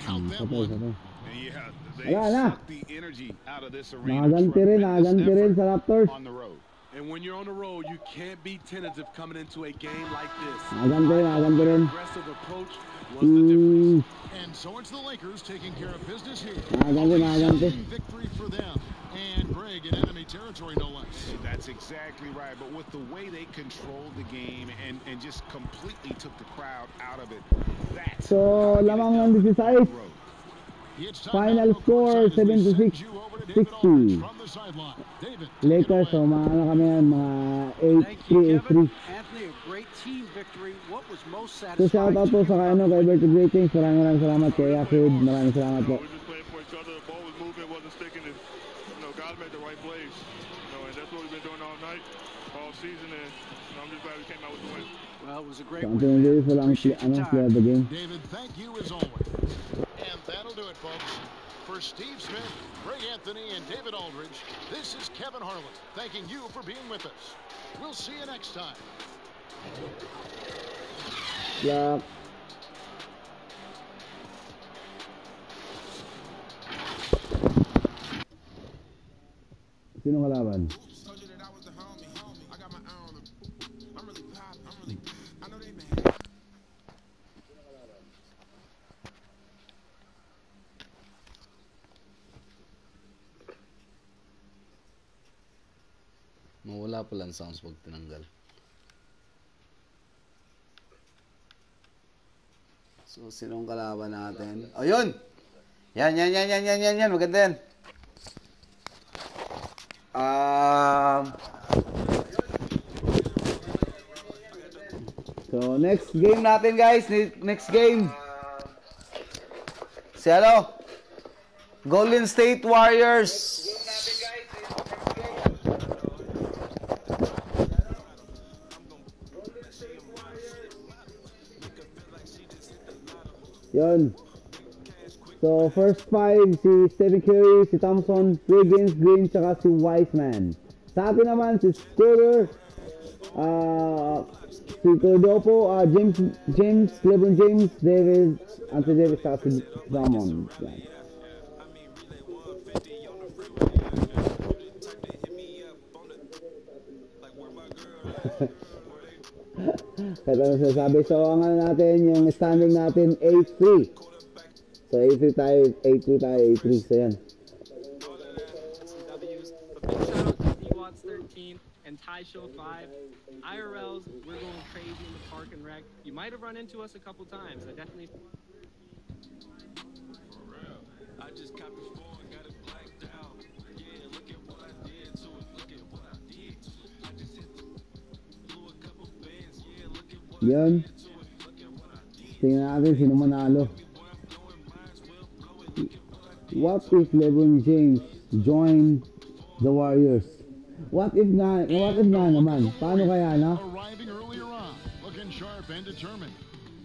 Count that one. Yeah, they suck the energy out of this arena. Naganti rin sa Raptors. On the road. And when you're on the road, you can't be tentative coming into a game like this. Naganti rin. Aggressive approach was the difference. And so it's the Lakers taking care of business here. Naganti. Victory for them. And Greg in enemy territory, no less. That's exactly right. But with the way they controlled the game and just completely took the crowd out of it, that's so lamang ng 16. Final score 76-60. Lakers, so mga kami mga 8-3-8-3. Anthony, a great team victory. What was most So satisfying? shout out po sa kay Vertical Ratings. Maraming salamat kay Akid. Maraming salamat po. We just playing for each other. The ball was moving, wasn't sticking. God made the right plays. And that's what we've been doing all night, all season, and I'm just glad we came out with the win. Well, it was a great win. David, thank you as always. And that'll do it, folks. For Steve Smith, Greg Anthony, and David Aldridge, this is Kevin Harlan thanking you for being with us. We'll see you next time. Yeah. Sino kalaban? Mawala pala ang sounds pag tinanggal. So, sinong kalaban natin? Oh, yun! Yan. Maganda yan. So, next game natin, guys. Next game. Si ano? Golden State Warriors. Yun. So, first five, si Stephen Curry, si Thompson, Wiggins, Green, tsaka si Wiseman. Sa atin naman, si Scooter, si Cordopo, James, LeBron James, Davis, Anthony Davis, tsaka si Drummond. Yan. Kahit ano sasabi. So, ang ano natin, yung standing natin, 8-3. So, 8-3 tayo, 8-3 tayo, 8-3. So, yan. And Ty Show 5. IRLs, we're going crazy in the park and rec. You might have run into us a couple times. I definitely... For real. I just copped the phone and got it blacked out. Yeah, look at what I did to it. Look at what I did. I just hit the... blew a couple bands. Yeah, look at what Yan. I did to it. Look at what I did. Tingnan natin sino manalo. What if LeBron James join the Warriors? What if na naman? Paano kaya, no? Arriving earlier on, looking sharp and determined.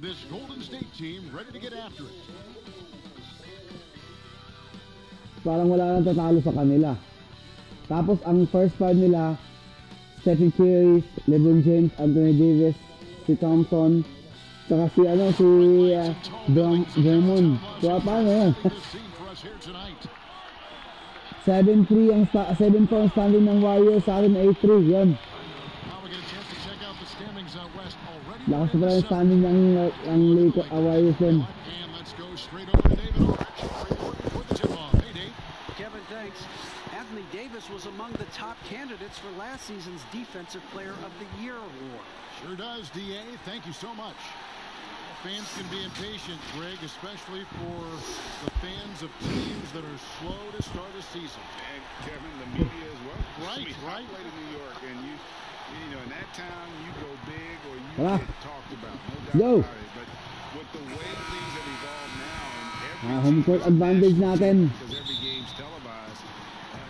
This Golden State team ready to get after it. Parang wala nang tatalo sa kanila. Tapos ang first five nila, Stephen Curry, LeBron James, Anthony Davis, si Thompson, saka si Drummond. So paano yan? 7-3 ang 7-4 ang standing ng Warriors, sa akin 8-3, yan. Lakas pa rin standing ng LAKERS Warriors din. Kevin, thanks. Anthony Davis was among the top candidates for last season's Defensive Player of the Year award. Sure does, DA. Thank you so much. Fans can be impatient, Greg, especially for the fans of teams that are slow to start a season. And Kevin, the media as well. Right, I played in New York, and you know, in that town, you go big or you get talked about. No doubt about it. But with the way things have evolved now, and Home court advantage natin. because every game's televised,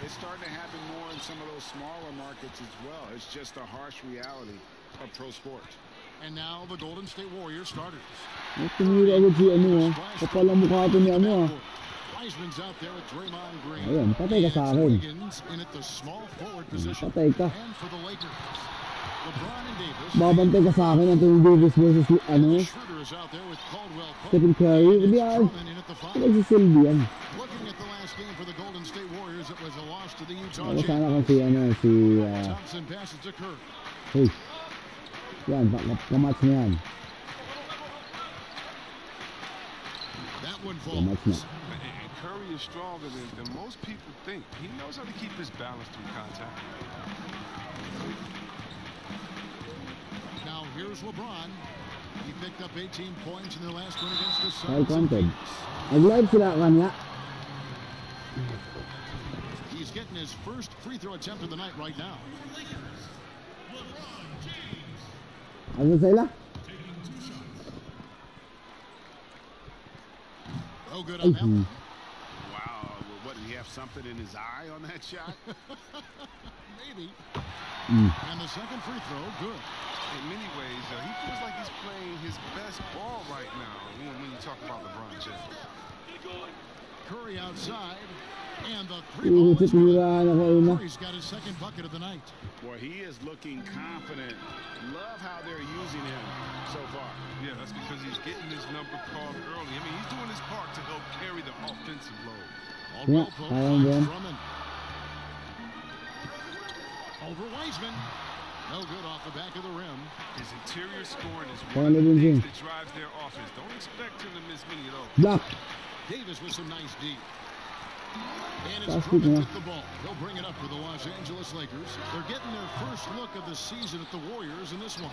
it's starting to happen more in some of those smaller markets as well. It's just a harsh reality of pro sports. And now the Golden State Warriors starters. Tumira agad si kapal ang mukha ito ni Wiseman's out there with Draymond Green. Ayun, patay ka sa akin. In at the small forward position. Patay ka. And for the Lakers, LeBron and Davis. Babantay ka sa akin, Anthony Davis versus Schroeder is out there with Caldwell Pope. Stephen Curry. Hindi yan. Nagsisilbi yan. Looking at the last game for the Golden State Warriors, it was a loss to the Utah Ano Jazz. sana kung si Thompson passes to Curry. Hey. Yan, kamatch na yan. That one falls. And Curry is stronger than most people think. He knows how to keep his balance through contact. Now here's LeBron. He picked up 18 points in their last win against the High Suns. content. Nag-live sila kanya. He's getting his first free throw attempt of the night right now. Ano sila? Oh, good on that one. Wow, what, did he have something in his eye on that shot? Maybe. And the second free throw, good. In many ways, he feels like he's playing his best ball right now when you talk about LeBron James. Curry outside, and the three-ball is good. Curry's got his second bucket of the night. Boy, he is looking confident. Love how they're using him so far. Yeah, that's because he's getting his number called early. I mean, he's doing his part to help carry the offensive load. Caldwell Pope finds Drummond. Over Wiseman. No good off the back of the rim. His interior scoring is one of the things that drives their offense. Don't expect him to miss many of those. Block. Davis with some nice D. And it's Drummond with the ball. They'll bring it up for the Los Angeles Lakers. They're getting their first look of the season at the Warriors in this one.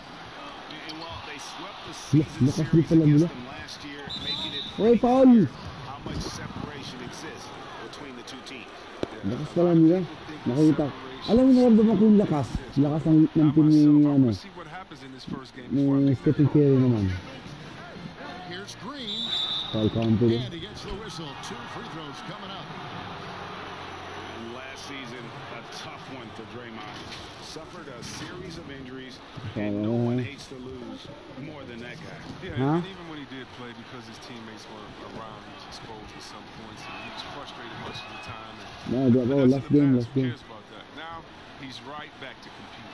And while they swept the season series against them last year, making it clear how much separation exists between the two teams. Lakas pala nila. Nakita. Alam mo, naramdaman ko yung lakas ng team ni, ano, ni Stephen Curry naman. Here's Green. Foul country. And he gets the whistle. 2 free throws coming up. Last season, a tough one for Draymond. Suffered a series of injuries, and no one hates to lose more than that guy. Yeah, and even when he did play, because his teammates were around, he was exposed at some points, and he was frustrated much of the time. Last game. Who cares about that? Now, he's right back to compete.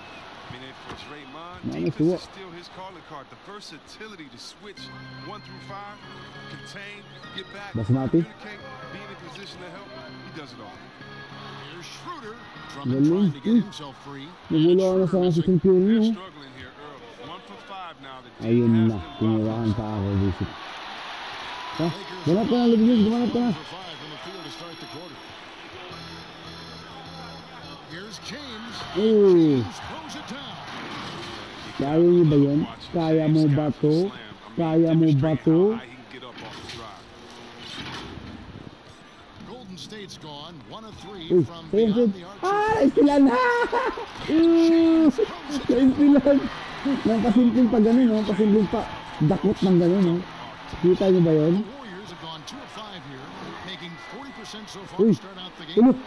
I mean, for Draymond, defense is still his calling card. The versatility to switch 1 through 5, contain, get back, communicate, be in a position to help, he does it all. Here's Schroeder. Drummond trying to get himself free. Nagulo na sa Stephen Curry. Struggling here early. 1 for 5 now. Ayun na, tinawakan pa ako. Ha? Gumanap ka na, Lubinis. Gumanap ka na. Here's James. Throws it down. Kaya mo ba yun? Kaya mo ba to? Kaya mo ba to? Golden State's gone. 1 of 3 from Same. beyond the arc. Istilan na! Istilan! Nang pasimpleng pa ganun, no? Pasimpleng pa dakot ng ganun, no? Kita niyo ba yun? The Warriors have gone 2 of 5 here, making 40% so far to start out the game. Tulog!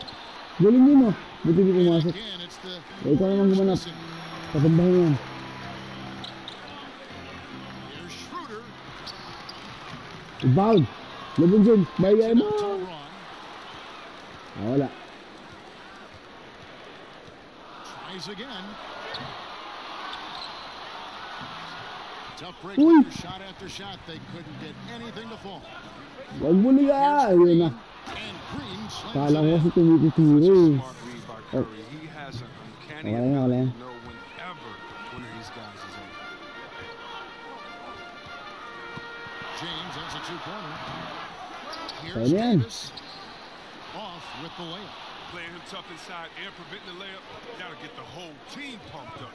Galing yun, no? Buti di pumasok. Ikaw naman gumanap. Kasambahin yan. Here's Schroeder. Foul! Labon dyan. Bayay mo! Wala. Tries again. Tough break after shot after shot. They couldn't get anything to fall. Wag mo liga! Ayun na. Kala ko kasi tumititiro eh. Wala yan. James has a 2-pointer. Here's Davis. Off with the layup. Playing him tough inside, air preventing the layup. Gotta get the whole team pumped up.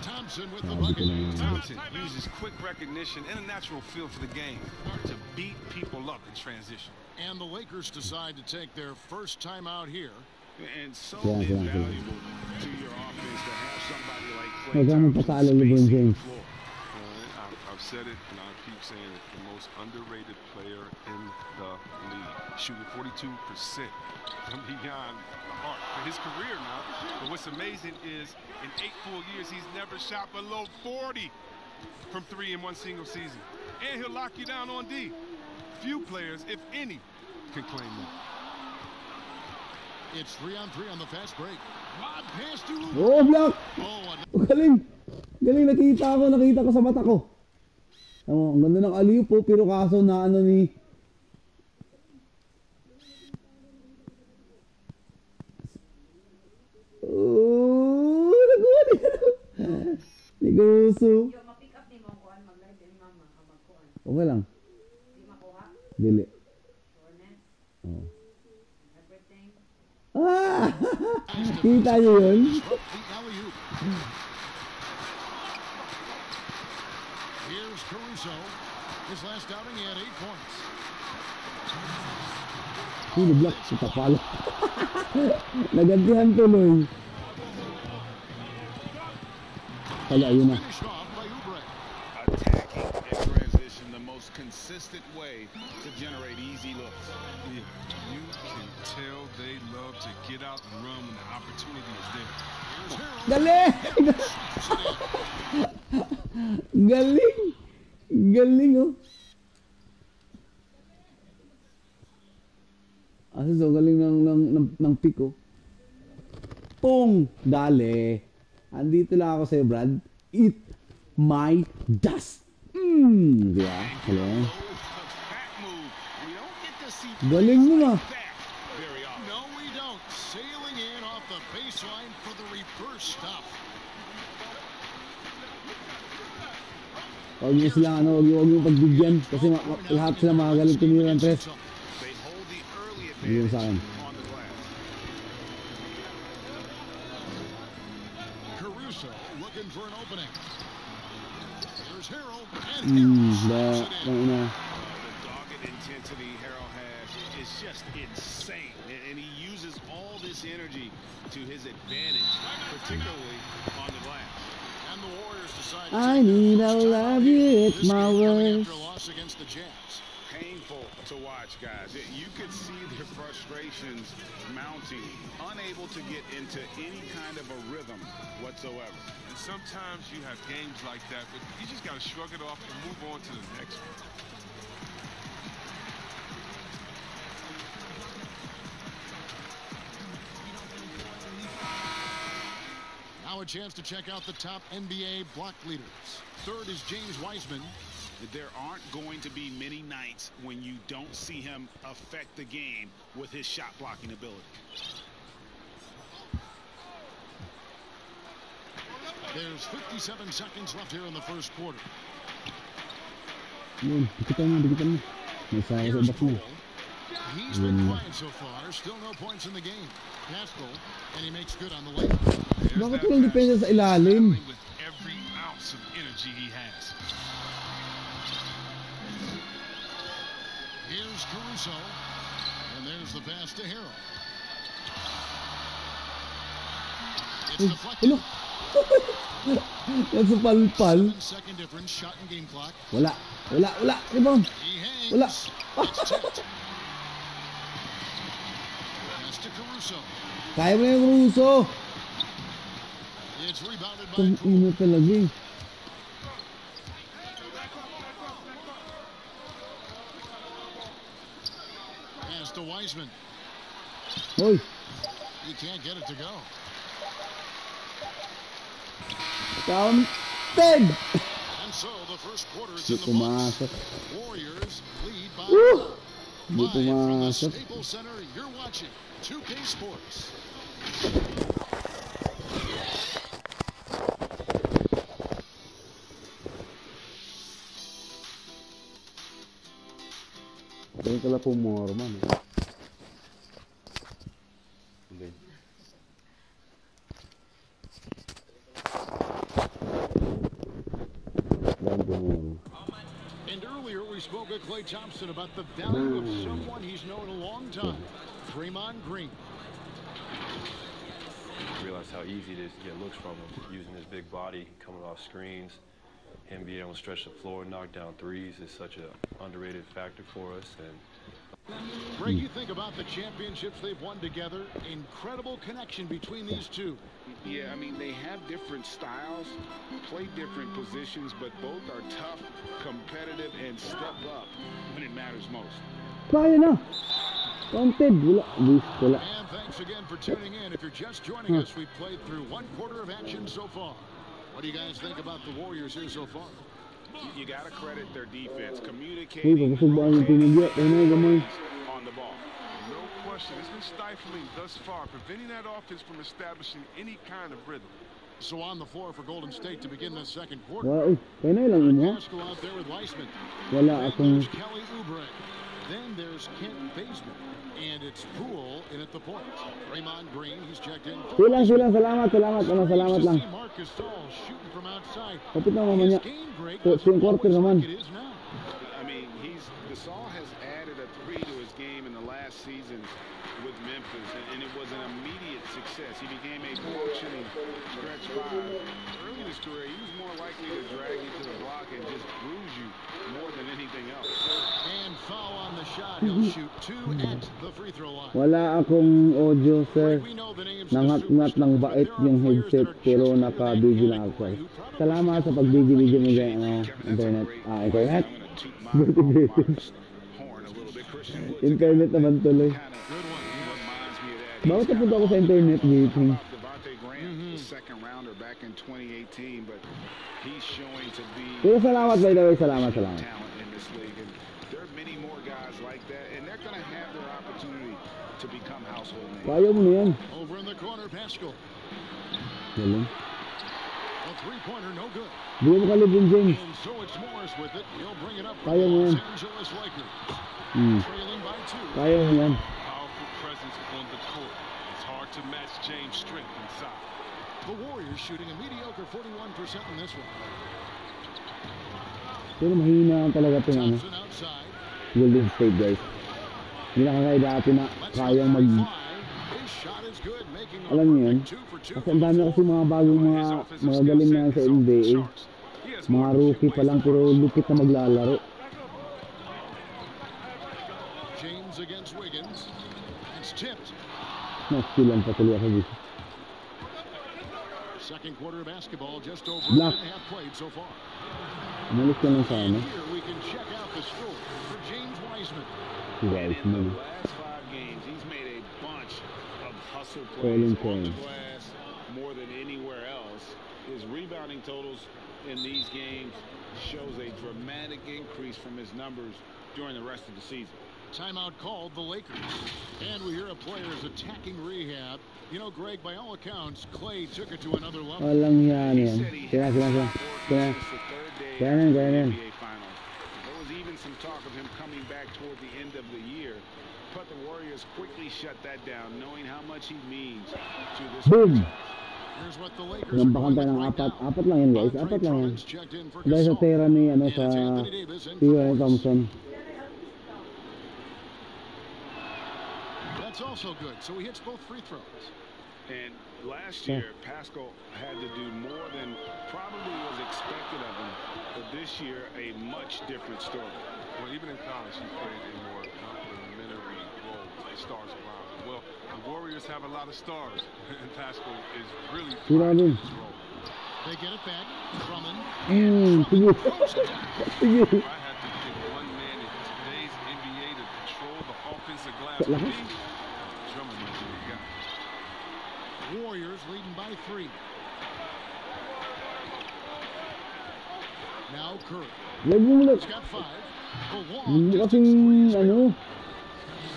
Thompson with the bucket. Thompson uses quick recognition and a natural feel for the game to beat people up in transition. And the Lakers decide to take their first time out here. And so invaluable to your offense to have somebody like Klay Thompson spacing the floor. I've said it and I'll keep saying it. The most underrated player in the league. Shooting 42% from beyond the arc for his career now. But what's amazing is in 8 full years, he's never shot below 40 from 3 in one single season. And he'll lock you down on D. Few players, if any, can claim that. It's 3-on-3 on the fast break. Rod pass to Oh, block! Galing! Galing, nakita ko sa mata ko. Ang ganda ng aliw po, pero kaso na ano ni... Oh, nagawa niya. Ni Guruso. Okay lang. Dili. Oh. Ah! Kita niyo yun? Here's Caruso. His last outing, he had 8 points. Block si Tapalo. Nagantihan tuloy. Kaya ayun na. Attacking in transition, the most consistent way to generate easy looks. Yeah, you can tell they love to get out and run when the opportunity is there. Galing! Galing! Galing, oh. So galing ng pick, oh. Pong! Dale. Andito lang ako sa'yo, Brad. Eat my dust. Di ba? Galing. Galing mo na. No, we don't. Sailing in off the baseline for the reverse stop. Huwag niyo silang huwag niyo pagbigyan kasi lahat sila magagaling tumira ng tres. Hindi sa akin. Caruso looking for an opening. Here's Harold. The dogged intensity Harold has is just insane. And he uses all this energy to his advantage, particularly on the glass. And the Warriors decide I need to love you, it's my words. after a loss against the Jazz. Painful to watch, guys. You could see their frustrations mounting, unable to get into any kind of a rhythm whatsoever. And sometimes you have games like that, but you just got to shrug it off and move on to the next one. Now a chance to check out the top NBA block leaders. Third is James Wiseman. There aren't going to be many nights when you don't see him affect the game with his shot blocking ability. There's 57 seconds left here in the first quarter. Here's Poole. He's been quiet so far. Still no points in the game. Pascal, and he makes good on the layup. Bakit walang depensa sa ilalim? With every ounce of energy he has. Here's Caruso. And there's the pass to Harrell. It's deflected. Nasa palpal. 7-second difference. Shot and game clock. Wala. Rebound. He hangs. Wala. It's tipped. Pass to Caruso. Kaya mo na yung Caruso. It's rebounded by Kung ino talaga eh. Pass to Wiseman. Hoy. He can't get it to go. Counted. And so the first quarter is in the books. Warriors lead by Di from the pumasok. Staples Center. You're watching 2K Sports. Ganun pala pumorma, no? Okay. And earlier we spoke with Klay Thompson about the value of someone he's known a long time, Draymond Green. Realize how easy it is to get looks from him, using his big body, coming off screens. Him being able to stretch the floor and knock down threes is such an underrated factor for us. And Greg, you think about the championships they've won together, incredible connection between these two. Yeah, I mean, they have different styles, play different positions, but both are tough, competitive, and step up when it matters most. Kaya na. Counted. Wala. And thanks again for tuning in. If you're just joining us, we've played through one quarter of action so far. What do you guys think about the Warriors here so far? You got to credit their defense, Uy, communicating pagkasumbaan yung tinigya. Ano gamay? on the ball. no question, it's been stifling thus far, preventing that offense from establishing any kind of rhythm. So on the floor for Golden State to begin the second quarter. Wala. Kaya na ilang mo. Pascal out there with Wiseman. Wala Then akong... there's Kelly Oubre. Then there's Kent Bazemore. And it's Poole in at the point. Draymond Green, he's checked in. Silang. Salamat. Salamat lang. Marc Gasol shooting from outside. Kapit na mamanya. Game break So, yung quarter naman. it is now. I mean, Gasol has added a 3 to his game in the last season with Memphis, and it was an immediate success. He became a functioning stretch five. Early in his career, he was more likely to drag you to the block and just bruise you more than anything else. And foul on the shot. He'll shoot 2 at the free throw line. Wala akong audio, sir. Nangat-ngat ng bait yung headset pero naka-busy lang ako. Salamat sa pag-busy mo dyan, internet. Internet? Internet naman tuloy. Bakit napunta ako sa internet meeting? Second rounder back in 2018, but he's showing to be Pero salamat, by the way. Salamat. talent in this league, and there are many more guys like that, and they're going to have their opportunity to become household names. Kaya mo na yan. Over in the corner, Pascal. Galing. A three-pointer, no good. Bigyan mo ka LeBron James. And so it's Morris with it. He'll bring it up for Kaya the mo Los yan. Angeles Lakers. Trailing by 2. Kaya mo yan. Powerful presence on the court. It's hard to match James' strength inside. The Warriors shooting a mediocre 41% in this one. Pero mahina talaga itong ano. Thompson outside. Golden State, guys. Hindi na kagaya dati na kayang mag... Alam niyo yun? Kasi ang dami kasi mga bagong mga galing na sa NBA. Mga rookie pa lang pero lupit na maglalaro. James against Wiggins. It's tipped. Nastilan pa tuloy ako dito. Second quarter basketball just over Black. 1.5 played so far. Umalis ka lang sana. Here we can check out the score for James Wiseman. In the last 5 games, he's made a bunch of hustle plays on the glass more than anywhere else. His rebounding totals in these games shows a dramatic increase from his numbers during the rest of the season. Timeout called the Lakers. And we hear a player is attacking rehab. You know, Greg, by all accounts, Clay took it to another level. Walang yan yan. Kaya. There was even some talk of him coming back toward the end of the year. But the Warriors quickly shut that down, knowing how much he means to this Boom! Here's what the Lakers are Nampakan tayo ng apat. Apat lang yan guys. Apat lang yan. Dahil sa tera ni sa T.Y. Thompson. That's also good. So he hits both free throws. And last year, Pascal had to do more than probably was expected of him. But this year, a much different story. Well, even in college, he played a more complementary role with stars around him. Well, the Warriors have a lot of stars, and Pascal is really thriving in his role. They get it back. Drummond. If I had to pick one man in today's NBA to control the offensive glass for me, Drummond might be the guy. Warriors leading by 3. Now Curry. He's got 5.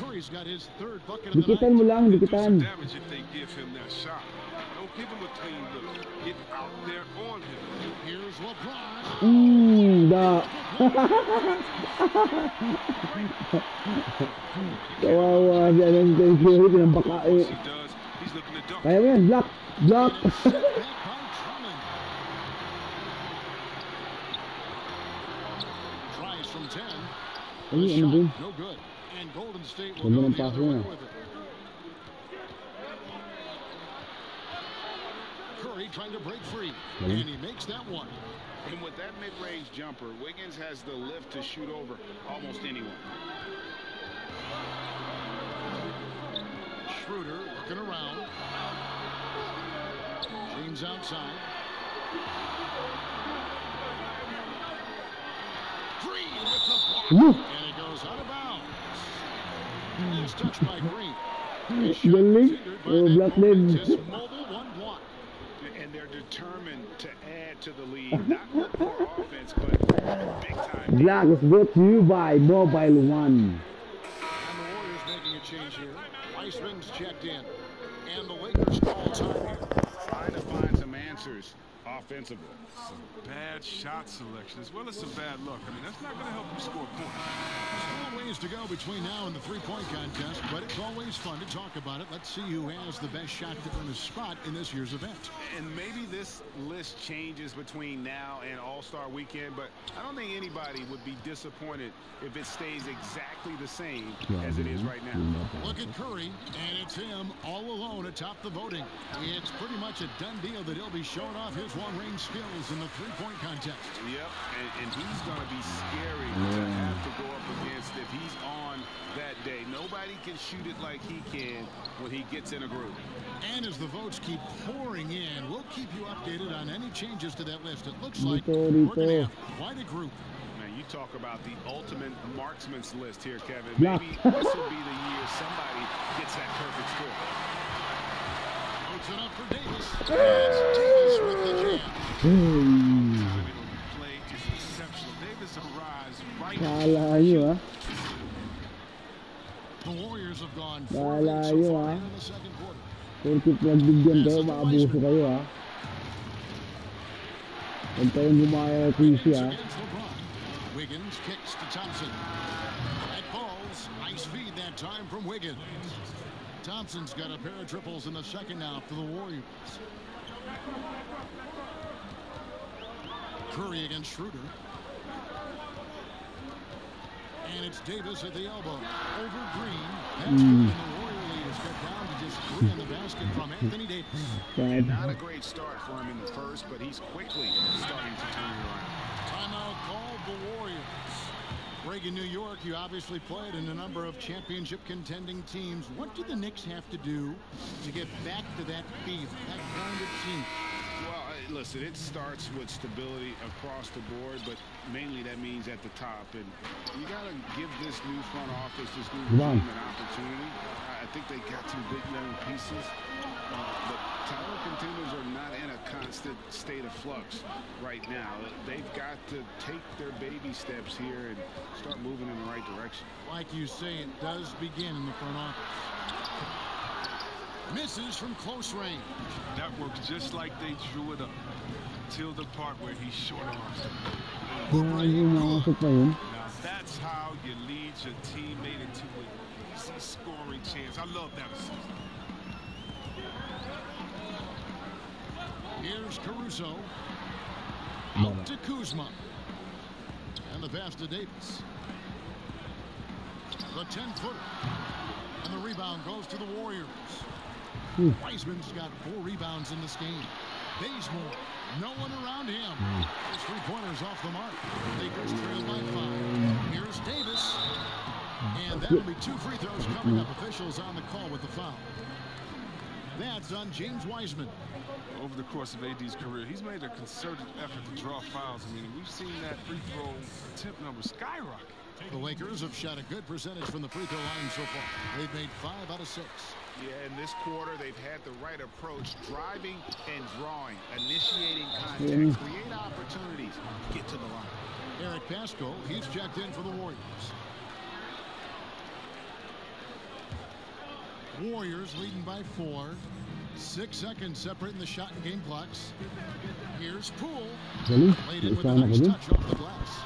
Curry's got his third bucket of the Dikitan mo lang, dikitan. Damage if they give him that shot. Don't give him a clean look. Get out there on him. Here's LeBron. Kawawa si Alan Curry, pinambaka eh. Kaya mo yan, block. Tries from 10. Ano din? No good. And Golden State will go the other way with it. Curry trying to break free. And he makes that one. And with that mid-range jumper, Wiggins has the lift to shoot over almost anyone. Schroeder looking around. James outside. Green with the block. And it goes out of bounds. It's touched by Green. Galing. Block din. Just mobile, one block. And they're determined to add to the lead. Not look for offense, but big time. Block is brought to you by Mobile One. And the Warriors making a change here. Wiseman's checked in. And the Lakers call time here. Trying to find some answers offensively. Some bad shot selection as well as some bad luck. I mean, that's not going to help you score points. Still ways to go between now and the three-point contest, but it's always fun to talk about it. Let's see who has the best shot to earn a spot in this year's event. And maybe this list changes between now and All-Star Weekend, but I don't think anybody would be disappointed if it stays exactly the same as it is right now. Look at Curry, and it's him all alone atop the voting. It's pretty much a done deal that he'll be showing off his long-range skills in the three-point contest. Yep, and he's going to be scary to have to go up against if he's on that day. Nobody can shoot it like he can when he gets in a groove. And as the votes keep pouring in, we'll keep you updated on any changes to that list. It looks like we're going to have quite a group. Man, you talk about the ultimate marksman's list here, Kevin. Maybe this will be the year somebody gets that perfect score. It's enough for Davis. It's Davis with the jam. Play is exceptional. Davis arrives right. Kala nyo The Warriors have gone Kala so nyo far in the second quarter. Kung nagbigyan kayo, maabuso kayo Huwag kayong gumaya ng PC Wiggins kicks to Thompson. That falls. Nice feed that time from Wiggins. Thompson's got a pair of triples in the second now for the Warriors. Curry against Schroeder. And it's Davis at the elbow. Over Green. That's good. And the Warrior leaders got down to just 3 in the basket from Anthony Davis. And not a great start for him in the first, but he's quickly starting to turn it around. Timeout called the Warriors. Greg, in New York, you obviously played in a number of championship contending teams. What do the Knicks have to do to get back to that feel, that kind of team? Well, listen, it starts with stability across the board, but mainly that means at the top. And you got to give this new front office, this new team an opportunity. I think they got some big young pieces, but title contenders are not in a constant state of flux right now. They've got to take their baby steps here and start moving in the right direction. Like you say, it does begin in the front office. Misses from close range. That works just like they drew it up. Till the part where he short arms. Now that's how you lead your teammate into an easy scoring chance. I love that assist. Here's Caruso. Out to Kuzma. And the pass to Davis. The 10-footer. And the rebound goes to the Warriors. Wiseman's got 4 rebounds in this game. Bazemore, no one around him. His 3-pointers off the mark. Lakers trail by 5. Here's Davis. And that'll be 2 free throws coming up. Officials on the call with the foul. That's on James Wiseman. Over the course of AD's career, he's made a concerted effort to draw fouls. I mean, we've seen that free throw attempt number skyrocket. The Lakers have shot a good percentage from the free throw line so far. They've made 5 out of 6. Yeah, in this quarter, they've had the right approach, driving and drawing, initiating contact, create opportunities, get to the line. Eric Pascal, he's checked in for the Warriors. Warriors leading by 4. 6 seconds separating the shot and game clocks. Here's Poole. Laid in with a nice touch off the glass.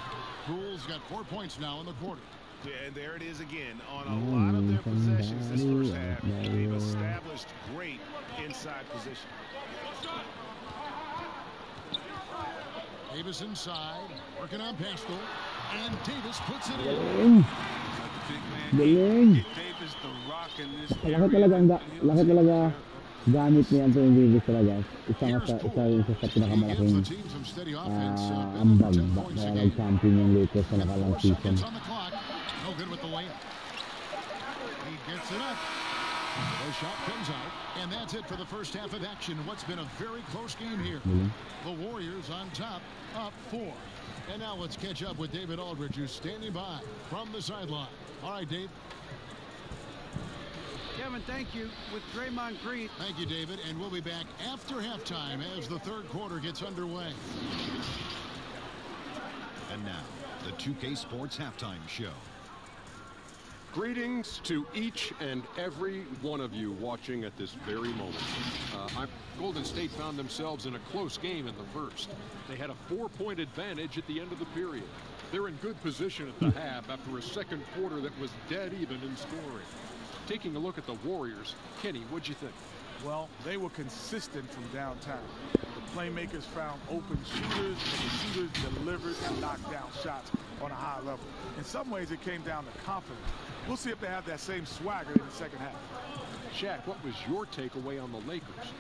Poole's got 4 points now in the quarter. Yeah, and there it is again. On a lot of their possessions this first half, they've established great inside position. Davis inside, working on Pascal, and Davis puts it in. Galing. Davis the rock in this Laki talaga gamit ni Anthony Davis talaga. Isa sa pinakamalaking ambag kaya nag-champion yung Lakers sa nakalang season. No good with the layup. He gets it up. The shot comes out, and that's it for the first half of action. What's been a very close game here. The Warriors on top, up 4. And now let's catch up with David Aldridge, who's standing by from the sideline. All right, Dave. Kevin, thank you. With Draymond Green. Thank you, David. And we'll be back after halftime as the third quarter gets underway. And now, the 2K Sports Halftime Show. Greetings to each and every one of you watching at this very moment. Golden State found themselves in a close game in the first. They had a 4-point advantage at the end of the period. They're in good position at the half after a second quarter that was dead even in scoring. Taking a look at the Warriors, Kenny, what'd you think? Well, they were consistent from downtown. The playmakers found open shooters, and the shooters delivered and knocked down shots on a high level. In some ways, it came down to confidence. We'll see if they have that same swagger in the second half. Shaq, what was your takeaway on the Lakers?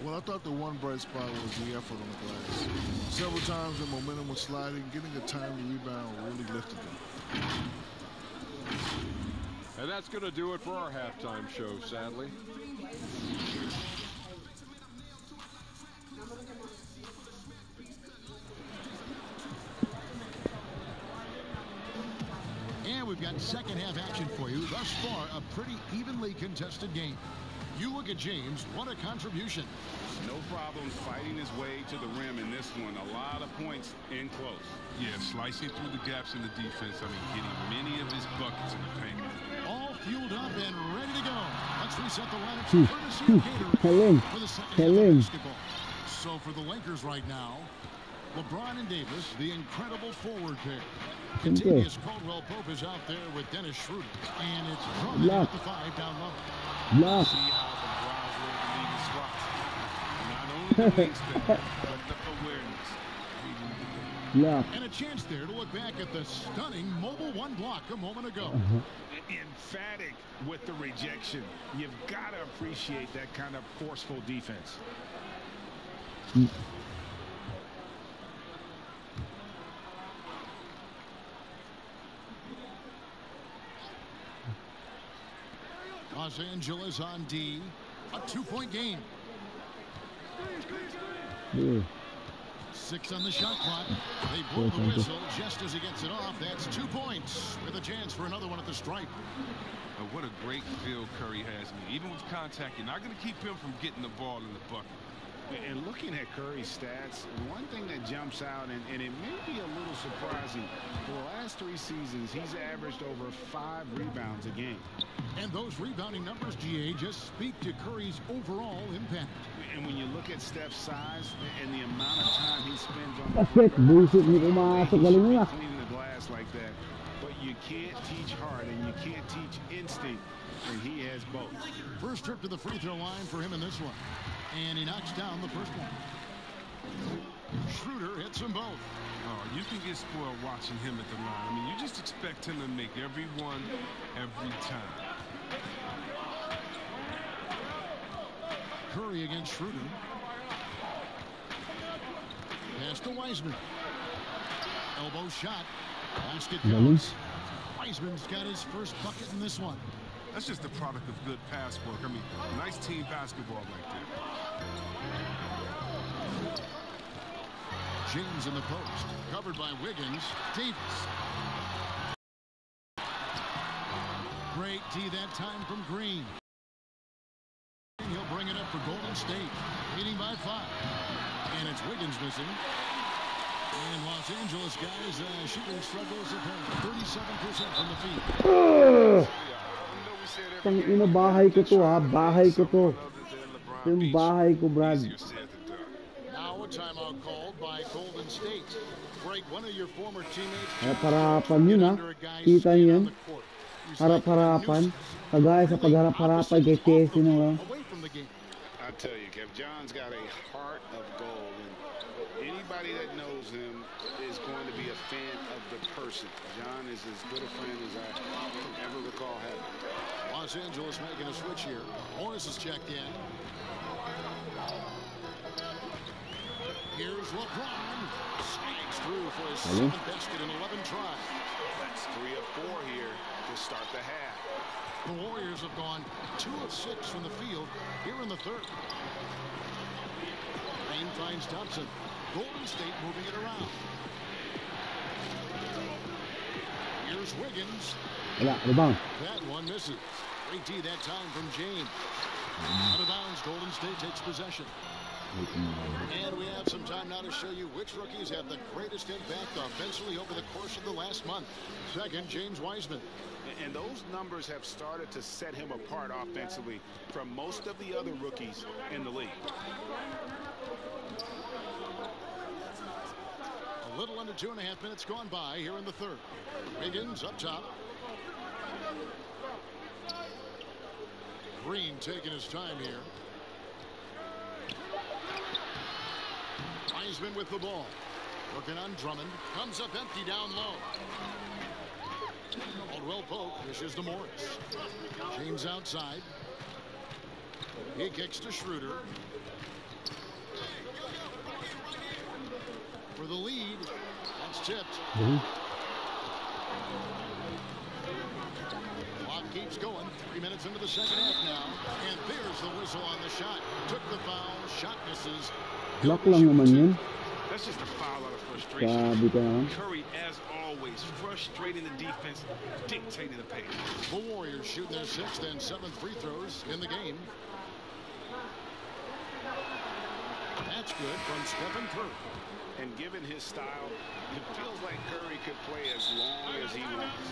Well, I thought the one bright spot was the effort on the glass. Several times the momentum was sliding, getting a timely rebound really lifted them. And that's going to do it for our halftime show, sadly. And we've got second half action for you. Thus far, a pretty evenly contested game. You look at James, what a contribution. No problem fighting his way to the rim in this one. A lot of points in close. Yeah, slicing through the gaps in the defense. I mean, getting many of his buckets in the paint. All fueled up and ready to go. Let's reset the lineup. Courtesy of catering for the second half of basketball. So for the Lakers right now, LeBron and Davis, the incredible forward pair. Contagious Caldwell Pope is out there with Dennis Schroeder. And it's Drummond at the 5 down low. See how the Bronze lead the league in spots. Not only the wingspan, but the awareness. Yeah. And a chance there to look back at the stunning mobile one block a moment ago. Emphatic with the rejection. You've got to appreciate that kind of forceful defense. Los Angeles on D. A 2-point game. 6 on the shot clock. They blow the whistle just as he gets it off. That's 2 points with a chance for another one at the stripe. What a great feel Curry has. Even with contact, you're not going to keep him from getting the ball in the bucket. And looking at Curry's stats, one thing that jumps out, and it may be a little surprising, for the last 3 seasons, he's averaged over 5 rebounds a game. And those rebounding numbers, GA, just speak to Curry's overall impact. And when you look at Steph's size and the amount of time he spends on the Bakit? Bullshit, hindi perimeter, pumasok. he Galing should be nila. cleaning the glass like that. But you can't teach heart and you can't teach instinct, and he has both. First trip to the free throw line for him in this one. And he knocks down the first one. Schroeder hits them both. Oh, you can get spoiled watching him at the line. I mean, you just expect him to make every one, every time. Curry against Schroeder. Pass to Wiseman. Elbow shot. Basket goes. Wiseman's got his first bucket in this one. That's just the product of good pass work. I mean, nice team basketball right there. James in the post. Covered by Wiggins. Davis. Great D that time from Green. He'll bring it up for Golden State. Leading by 5. And it's Wiggins missing. And Los Angeles guys shooting struggles apparently. 37% from the field. Tangina, bahay ko to ha. Bahay ko to. Yung bahay ko, Brad. Now a timeout called by Golden State. Break one of your former teammates. Harap-harapan yun ha. Kita niyo yan. Harap-harapan. Kagaya sa pagharap-harapan kay Chessie nung I tell you, Kev, John's got a heart of gold, and anybody that knows him is going to be a fan of the person. John is as good a friend as I ever recall having. Los Angeles making a switch here. Morris is checked in. Here's LeBron. Slides through for his 7th basket in 11 tries. That's 3 of 4 here to start the half. The Warriors have gone 2 of 6 from the field here in the third. Payne finds Thompson. Golden State moving it around. Here's Wiggins. That one misses. Great D that time from James. Out of bounds, Golden State takes possession. And we have some time now to show you which rookies have the greatest impact offensively over the course of the last month. Second, James Wiseman. And those numbers have started to set him apart offensively from most of the other rookies in the league. A little under 2.5 minutes gone by here in the third. Wiggins up top. Green taking his time here. Wiseman with the ball. Working on Drummond. Comes up empty down low. Caldwell Pope dishes to Morris. James outside. He kicks to Schroeder. For the lead. That's tipped. Clock keeps going. 3 minutes into the second half now. And there's the whistle on the shot. Took the foul. Shot misses. Block lang naman yun. That's just a foul out of frustration. Sabi ka naman. Curry, as always, frustrating the defense, dictating the pace. The Warriors shooting their 6th and 7th free throws in the game. That's good from Stephen Curry. And given his style, it feels like Curry could play as long as he wants.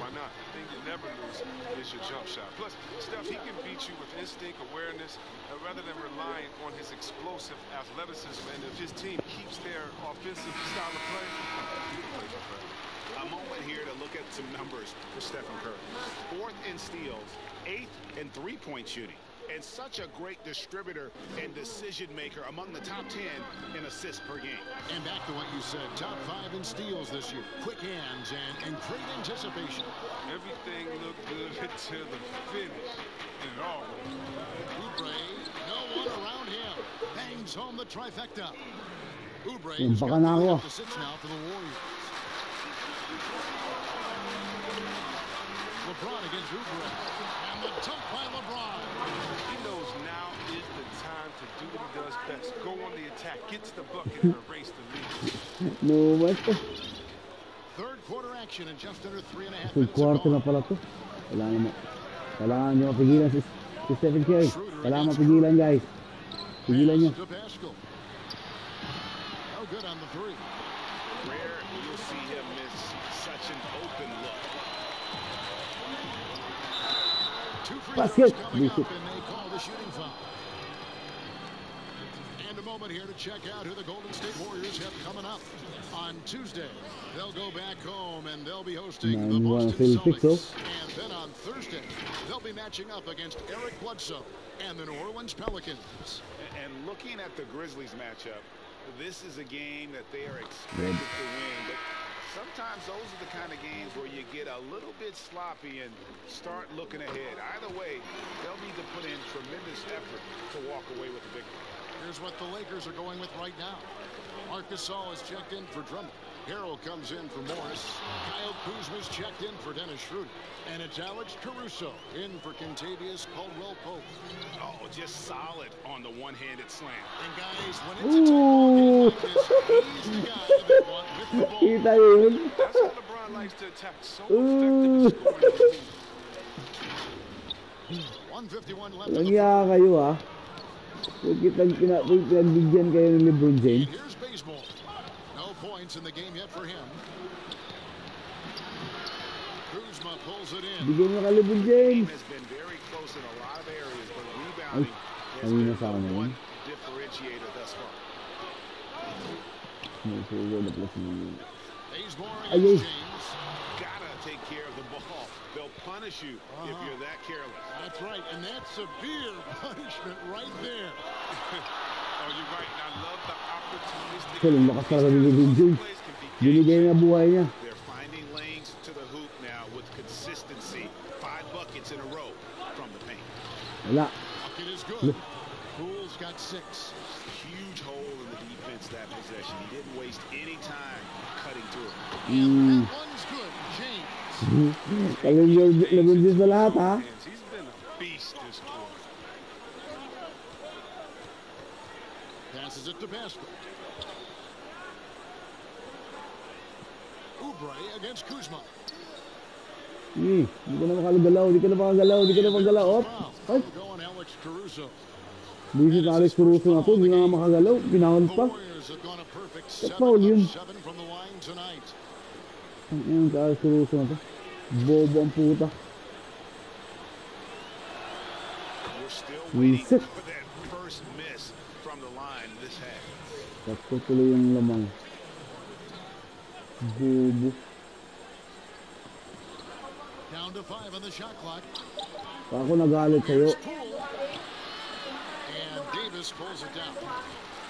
Why not? The thing you never lose is your jump shot. Plus, Steph, he can beat you with instinct, awareness, rather than relying on his explosive athleticism. And if his team keeps their offensive style of play, he can play for forever. A moment here to look at some numbers for Stephen Curry. 4th in steals, 8th in 3-point shooting. and such a great distributor and decision maker, among the top 10 in assists per game. And back to what you said, top 5 in steals this year. Quick hands and great anticipation. Everything looked good until the finish. And always. Oubre, no one around him. Bangs home the trifecta. Oubre Yung has baka got na the ako. up to 6 now for the Warriors. LeBron against Oubre. And the dunk by LeBron. He knows now is the time to do what he does best. Go on the attack, get to the bucket, and erase the lead. No, what? Third quarter action in just under 3.5 minutes. Third quarter na pala to. Kailangan nyo mapigilan si Stephen Curry. Kailangan mapigilan, guys. Pigilan nyo. No good on the 3. Rare you'll see him miss such an open look. 2 free Basket. throws coming up, and they call the shooting foul. And a moment here to check out who the Golden State Warriors have coming up. On Tuesday, they'll go back home and they'll be hosting the Boston Celtics. And then on Thursday, they'll be matching up against Eric Bledsoe and the New Orleans Pelicans. And looking at the Grizzlies matchup, this is a game that they are expected to win. But sometimes those are the kind of games where you get a little bit sloppy and start looking ahead. Either way, they'll need to put in tremendous effort to walk away with the victory. Here's what the Lakers are going with right now. Marcus Gasol is checked in for Drummond. Harrell comes in for Morris. Kyle Kuzma's checked in for Dennis Schroeder. And it's Alex Caruso in for Kentavious Caldwell-Pope. Oh, just solid on the one-handed slam. And guys, when it's a tight ball game like this, he's the guy that wants with the ball. Kita yun. That's how LeBron likes to attack. So effective scoring. 151 left in the Langya kayo ah. Pinagbigyan kayo ng LeBron James. Here's baseball. No points in the game yet for him. Kuzma pulls it in. Bigyan nyo ka LeBron James. Has been very close in a lot of areas, but rebounding has been one differentiator thus far. Ayun. Gotta take care of the ball. They'll punish you if you're that careless. That's right, and that's severe punishment right there. Oh, you're right. I love the opportunistic. Kailang lakas talaga ni LeBron James. Binigay na buhay niya. They're finding lanes to the hoop now with consistency. 5 buckets in a row from the paint. Wala. Bucket is good. Poole's got 6. Huge hole in the defense that possession. He didn't waste any time cutting through it. And that one's good. James. LeBron James na lahat ha. He's been a beast this quarter. Passes it to Pascal. Oubre against Kuzma. Di ka na makagalaw, di ka na makagalaw. Op. Ay. Going Alex Caruso. Bisit na Alex Caruso na to, di na nga makagalaw. Pinahon pa. Foul yun. From the line tonight. Ang iyong ka Alex Caruso na to. Bobo ang puta. We're still waiting for that first miss from the line this half. Sakto tuloy yung lamang. Bobo. Down to 5 on the shot clock. Ako nagalit sa'yo. And Davis pulls it down.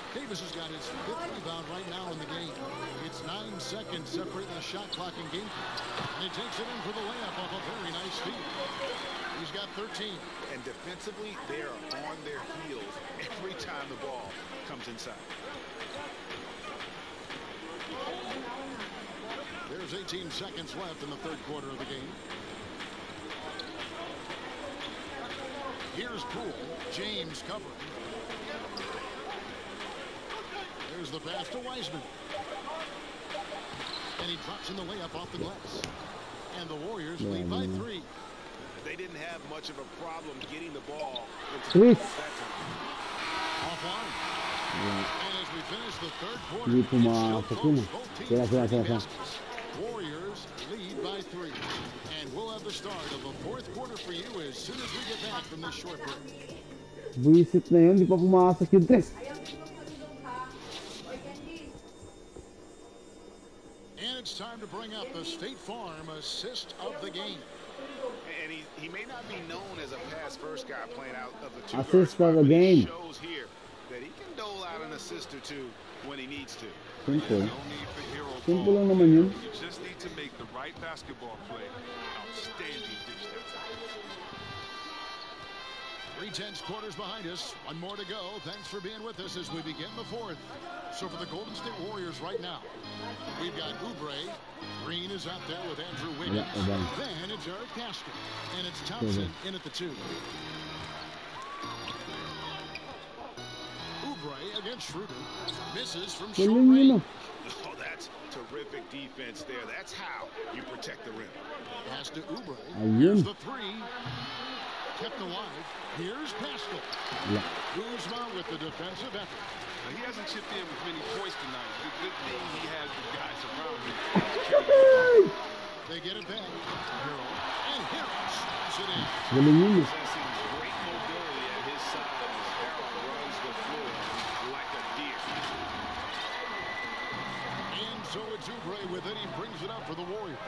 Davis has got his 5th rebound right now in the game. It's 9 seconds separating the shot clock and game. And he takes it in for the layup off a very nice feed. He's got 13. And defensively, they are on their heels every time the ball comes inside. There's 18 seconds left in the 3rd quarter of the game. Here's Poole. James covering. There's the pass to Wiseman. And he drops in the layup off the glass. And the Warriors lead by 3. They didn't have much of a problem getting the ball Sweet. Offline. And as we finish the 3rd quarter, Hindi pumasok yun. Sila. Warriors lead by 3. And we'll have the start of the 4th quarter for you as soon as we get back from this short break. Buisit na yun, di pa pumasok yung 3. And it's time to bring up the State Farm assist of the game. And he may not be known as a pass-first guy playing out of the two-guard Assist spot, of the but he game. shows here that he can dole out an assist or two when he needs to. Simple. No need for hero Simple ball. lang naman yun. You just need to make the right basketball play. Outstanding dish that time. 3:10 quarters behind us. One more to go. Thanks for being with us as we begin the fourth. So for the Golden State Warriors right now, we've got Oubre. Green is out there with Andrew Wiggins. Then it's Eric Pascal. And it's Thompson in at the 2. Oubre against Schroeder. Misses from short range. Oh, that's terrific defense there. That's how you protect the rim. Pass to Oubre. Here's the 3. Kept alive. Here's Pascal. Kuzma with the defensive effort. Now, he hasn't chipped in with many points tonight. The good thing he has the guys around him. They get it back. Harold. And Harold slots it in. Possessing great mobility at his side as Harold runs the floor like a deer. And so it's Oubre with it. He brings it up for the Warriors.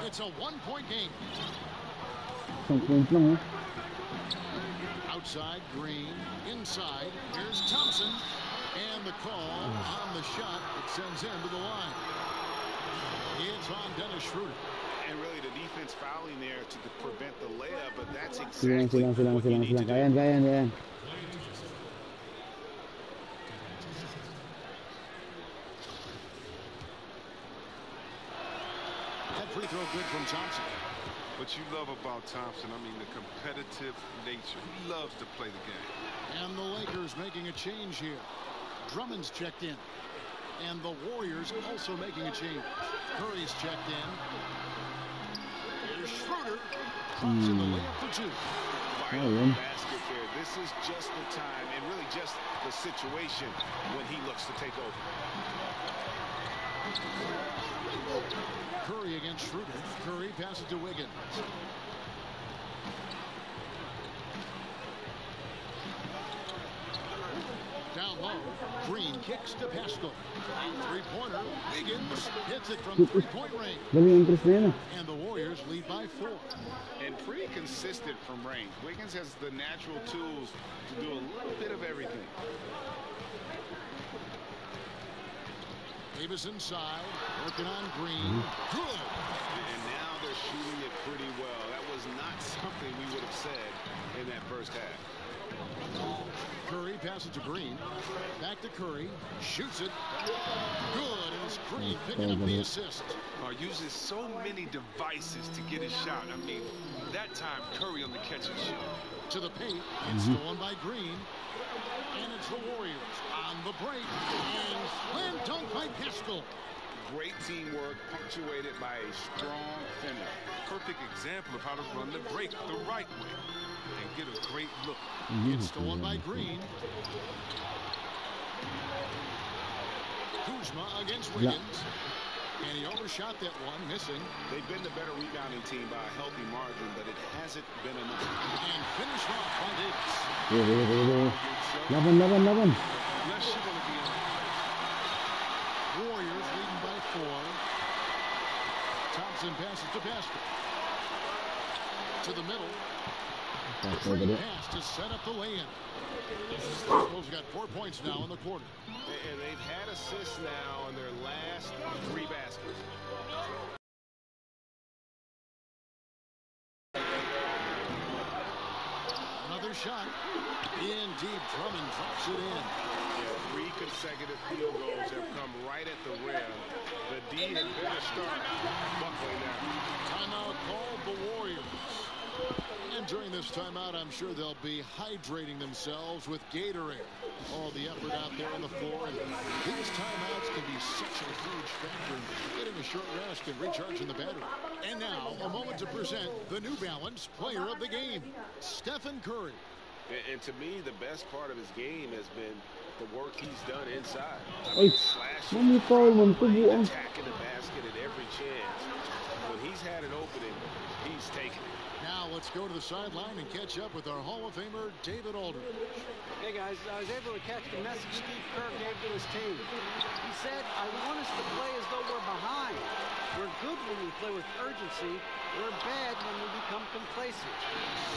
It's a 1-point game. Outside, Green. Inside, here's Thompson. And the call on the shot. It sends him to the line. It's on Dennis Schroeder. And really the defense fouling there to prevent the layup, but that's exactly what you need to do. Kaya. That free throw good from Thompson. What you love about Thompson, I mean, the competitive nature. He loves to play the game. And the Lakers making a change here. Drummond's checked in. And the Warriors also making a change. Curry's checked in. Here's Schroeder. Drops in the layup for 2. Vital basket there. This is just the time and really just the situation when he looks to take over. Curry against Schroeder. Curry passes to Wiggins. Down low. Green kicks to Pascal. Three-pointer. Wiggins hits it from three-point range. And the Warriors lead by 4. And pretty consistent from range. Wiggins has the natural tools to do a little bit of everything. Davis inside, working on Green. Good. And now they're shooting it pretty well. That was not something we would have said in that first half. Curry passes to Green. Back to Curry. Shoots it. Good. And it's Green picking up the assist. Uses so many devices to get his shot. I mean, that time Curry on the catch and shoot. To the paint. It's stolen by Green. And it's the Warriors on the break. And slam dunk by Pascal. Great teamwork punctuated by a strong finish. Perfect example of how to run the break the right way and get a great look. It's stolen by Green. Kuzma against Wiggins. And he overshot that one, missing. They've been the better rebounding team by a healthy margin, but it hasn't been enough. And finished off by Davis. Laban. Warriors leading by 4. Thompson passes to Pascal. To the middle. Great pass to set up the lay-in. Pascal's got 4 points now in the quarter. And they've had assists now in their last 3 baskets. Another shot. In deep, Drummond drops it in. Yeah, 3 consecutive field goals have come right at the rim. The D had better start buckling now. Timeout called the Warriors. And during this timeout, I'm sure they'll be hydrating themselves with Gatorade. All the effort out there on the floor. And these timeouts can be such a huge factor in getting a short rest and recharging the battery. And now, a moment to present the New Balance Player of the Game, Stephen Curry. And to me, the best part of his game has been the work he's done inside. I mean, slashing, attacking the basket at every chance. When he's had an opening, he's taken it. Now with Let's go to the sideline and catch up with our Hall of Famer, David Aldridge. Hey guys, I was able to catch the message Steve Kerr gave to his team. He said, I want us to play as though we're behind. We're good when we play with urgency. We're bad when we become complacent.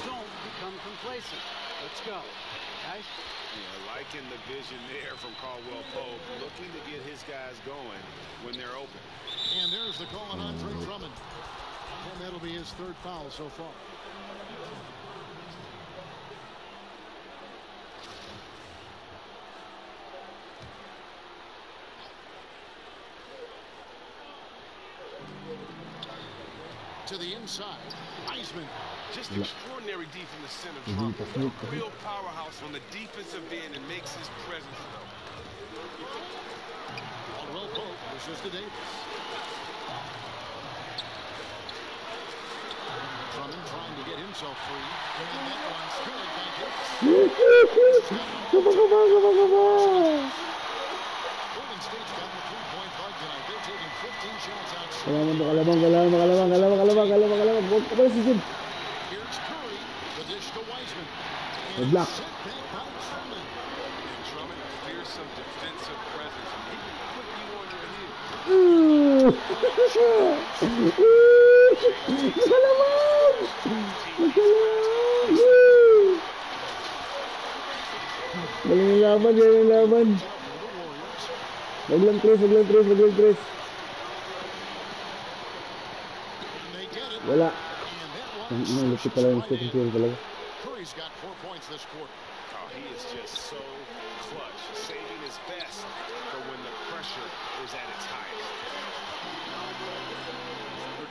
Don't become complacent. Let's go. Guys? Yeah, liking the vision there from Caldwell Pope, looking to get his guys going when they're open. And there's the call on Andre Drummond. And that'll be his third foul so far. To the inside, Wiseman. Just extraordinary defense center, Trump. Real powerhouse on the defensive end and makes his presence known. Caldwell Pope pushes to Davis. Drummond trying to get himself free. And that one's good by Davis. Golden State's got the three-point bug tonight. They're taking 15 shots outside. Here's Curry. The dish to Wiseman. And block. set back by Drummond. And Drummond fears some defensive presence. And he can put you on your heels. Galing laban, galing laban. Wag lang tres. Wala. Ang lupit pala yung second series talaga. Curry's got 4 points this quarter. Oh, he is just so clutch, saving his best for when the pressure is at its highest.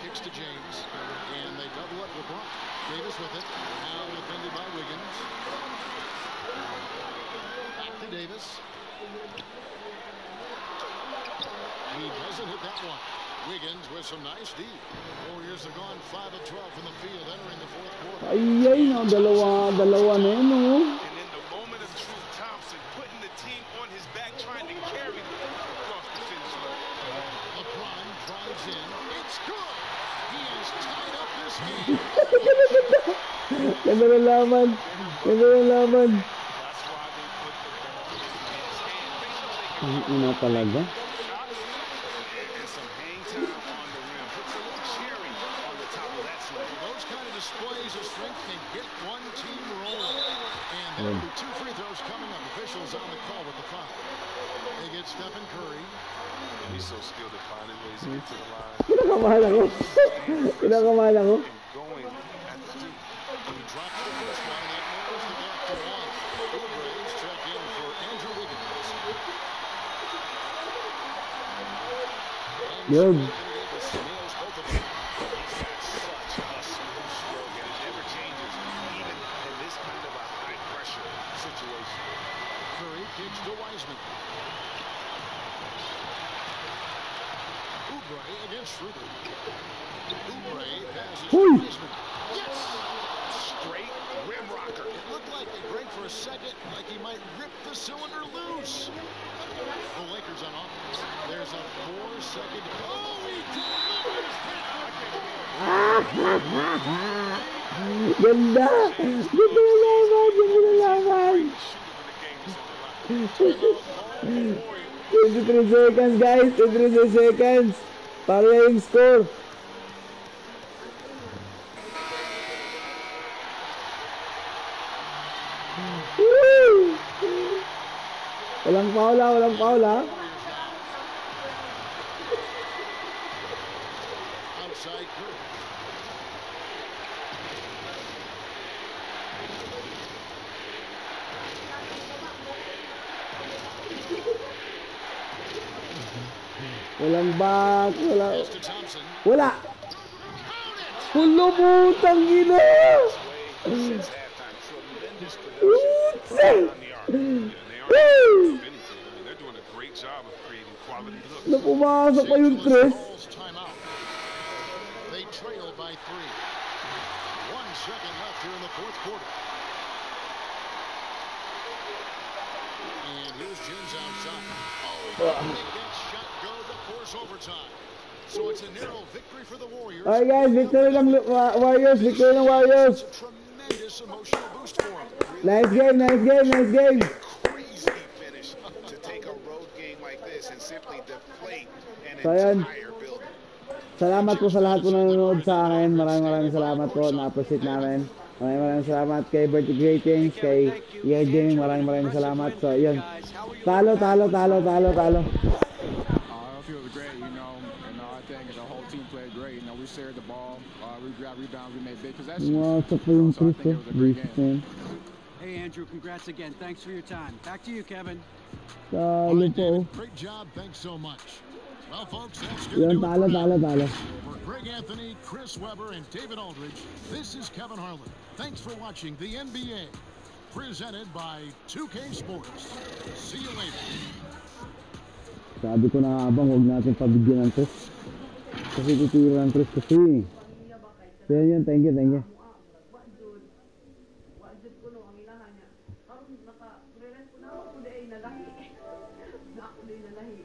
Kicks to James, and they double up LeBron. Davis with it, now defended by Wiggins. Back to Davis. He doesn't hit that one. Wiggins with some nice D. Warriors have gone 5 of 12 from the field entering the fourth quarter. Ay, no, dalawa na yun, no? And in the moment of truth, Thompson putting the team on his back, trying to carry them across the finish line. LeBron drives in. It's good. He has tied up this game. Ganda ng laban. That's why they put the ball in his hand. Ang ina talaga. And some hang time on the rim. Puts a little cherry on the top of that slate. Those kind of displays of strength can get one team rolling. And there will be 2 free throws coming up. Officials on the call with the foul. They get Stephen Curry. He's so skilled at finding ways to get to the line. Kinakamahan ako. And going at the hoop. He drops the first one. That narrows the gap to 1. Oubre check in for Andrew Wiggins. Good. Davis nails both of them. He's got such a smooth stroke, and it never changes, even in this kind of a high-pressure situation. Curry kicks to Wiseman. Oubre against Schroeder. Oubre passes to Wiseman. Yes! Straight rim rocker. It looked like they break for a second, like he might rip the cylinder loose. The Lakers on offense. There's a 4-second. Oh, he delivers Ganda! Ganda ng laban! 23 seconds, guys. 23 seconds. Para yung score. Walang foul ha. outside Curry. Walang back, wala. Pulo mo, tangina! They're doing a great job of creating quality looks. Na pumasok pa yung tres. They trail by 3. 1 second left here in the fourth quarter. And here's Jins outside. Oh, make that shot go to force overtime. So it's a narrow victory for the Warriors. Alright guys, victory ng Warriors, victory ng Warriors. Tremendous emotional boost for them. Nice game, nice game, nice game. Crazy finish to take a road game like this and simply deflate an So yan, entire building. salamat po sa lahat po nanonood sa akin. Maraming salamat po, na-appreciate namin. Maraming salamat kay Bertie Greetings, kay EA Gaming, maraming salamat. So yun, talo. It feels great, you know. I think the whole team played great. You know, we shared the ball, we grabbed rebounds, we made big possessions. Wow, sa po yung So I think it was a great game. Hey, Andrew, congrats again. Thanks for your time. Back to you, Kevin. Talo po. Great job. Thanks so much. Well, folks, that's Yun, going to do it. talo. For Greg Anthony, Chris Webber, and David Aldridge, this is Kevin Harlan. Thanks for watching the NBA, presented by 2K Sports. See you later. Sabi ko na abang, huwag natin pabigyan ng Chris. Kasi titira ng Chris kasi. So yun, thank you. Naka-release ko na ako today na lahi.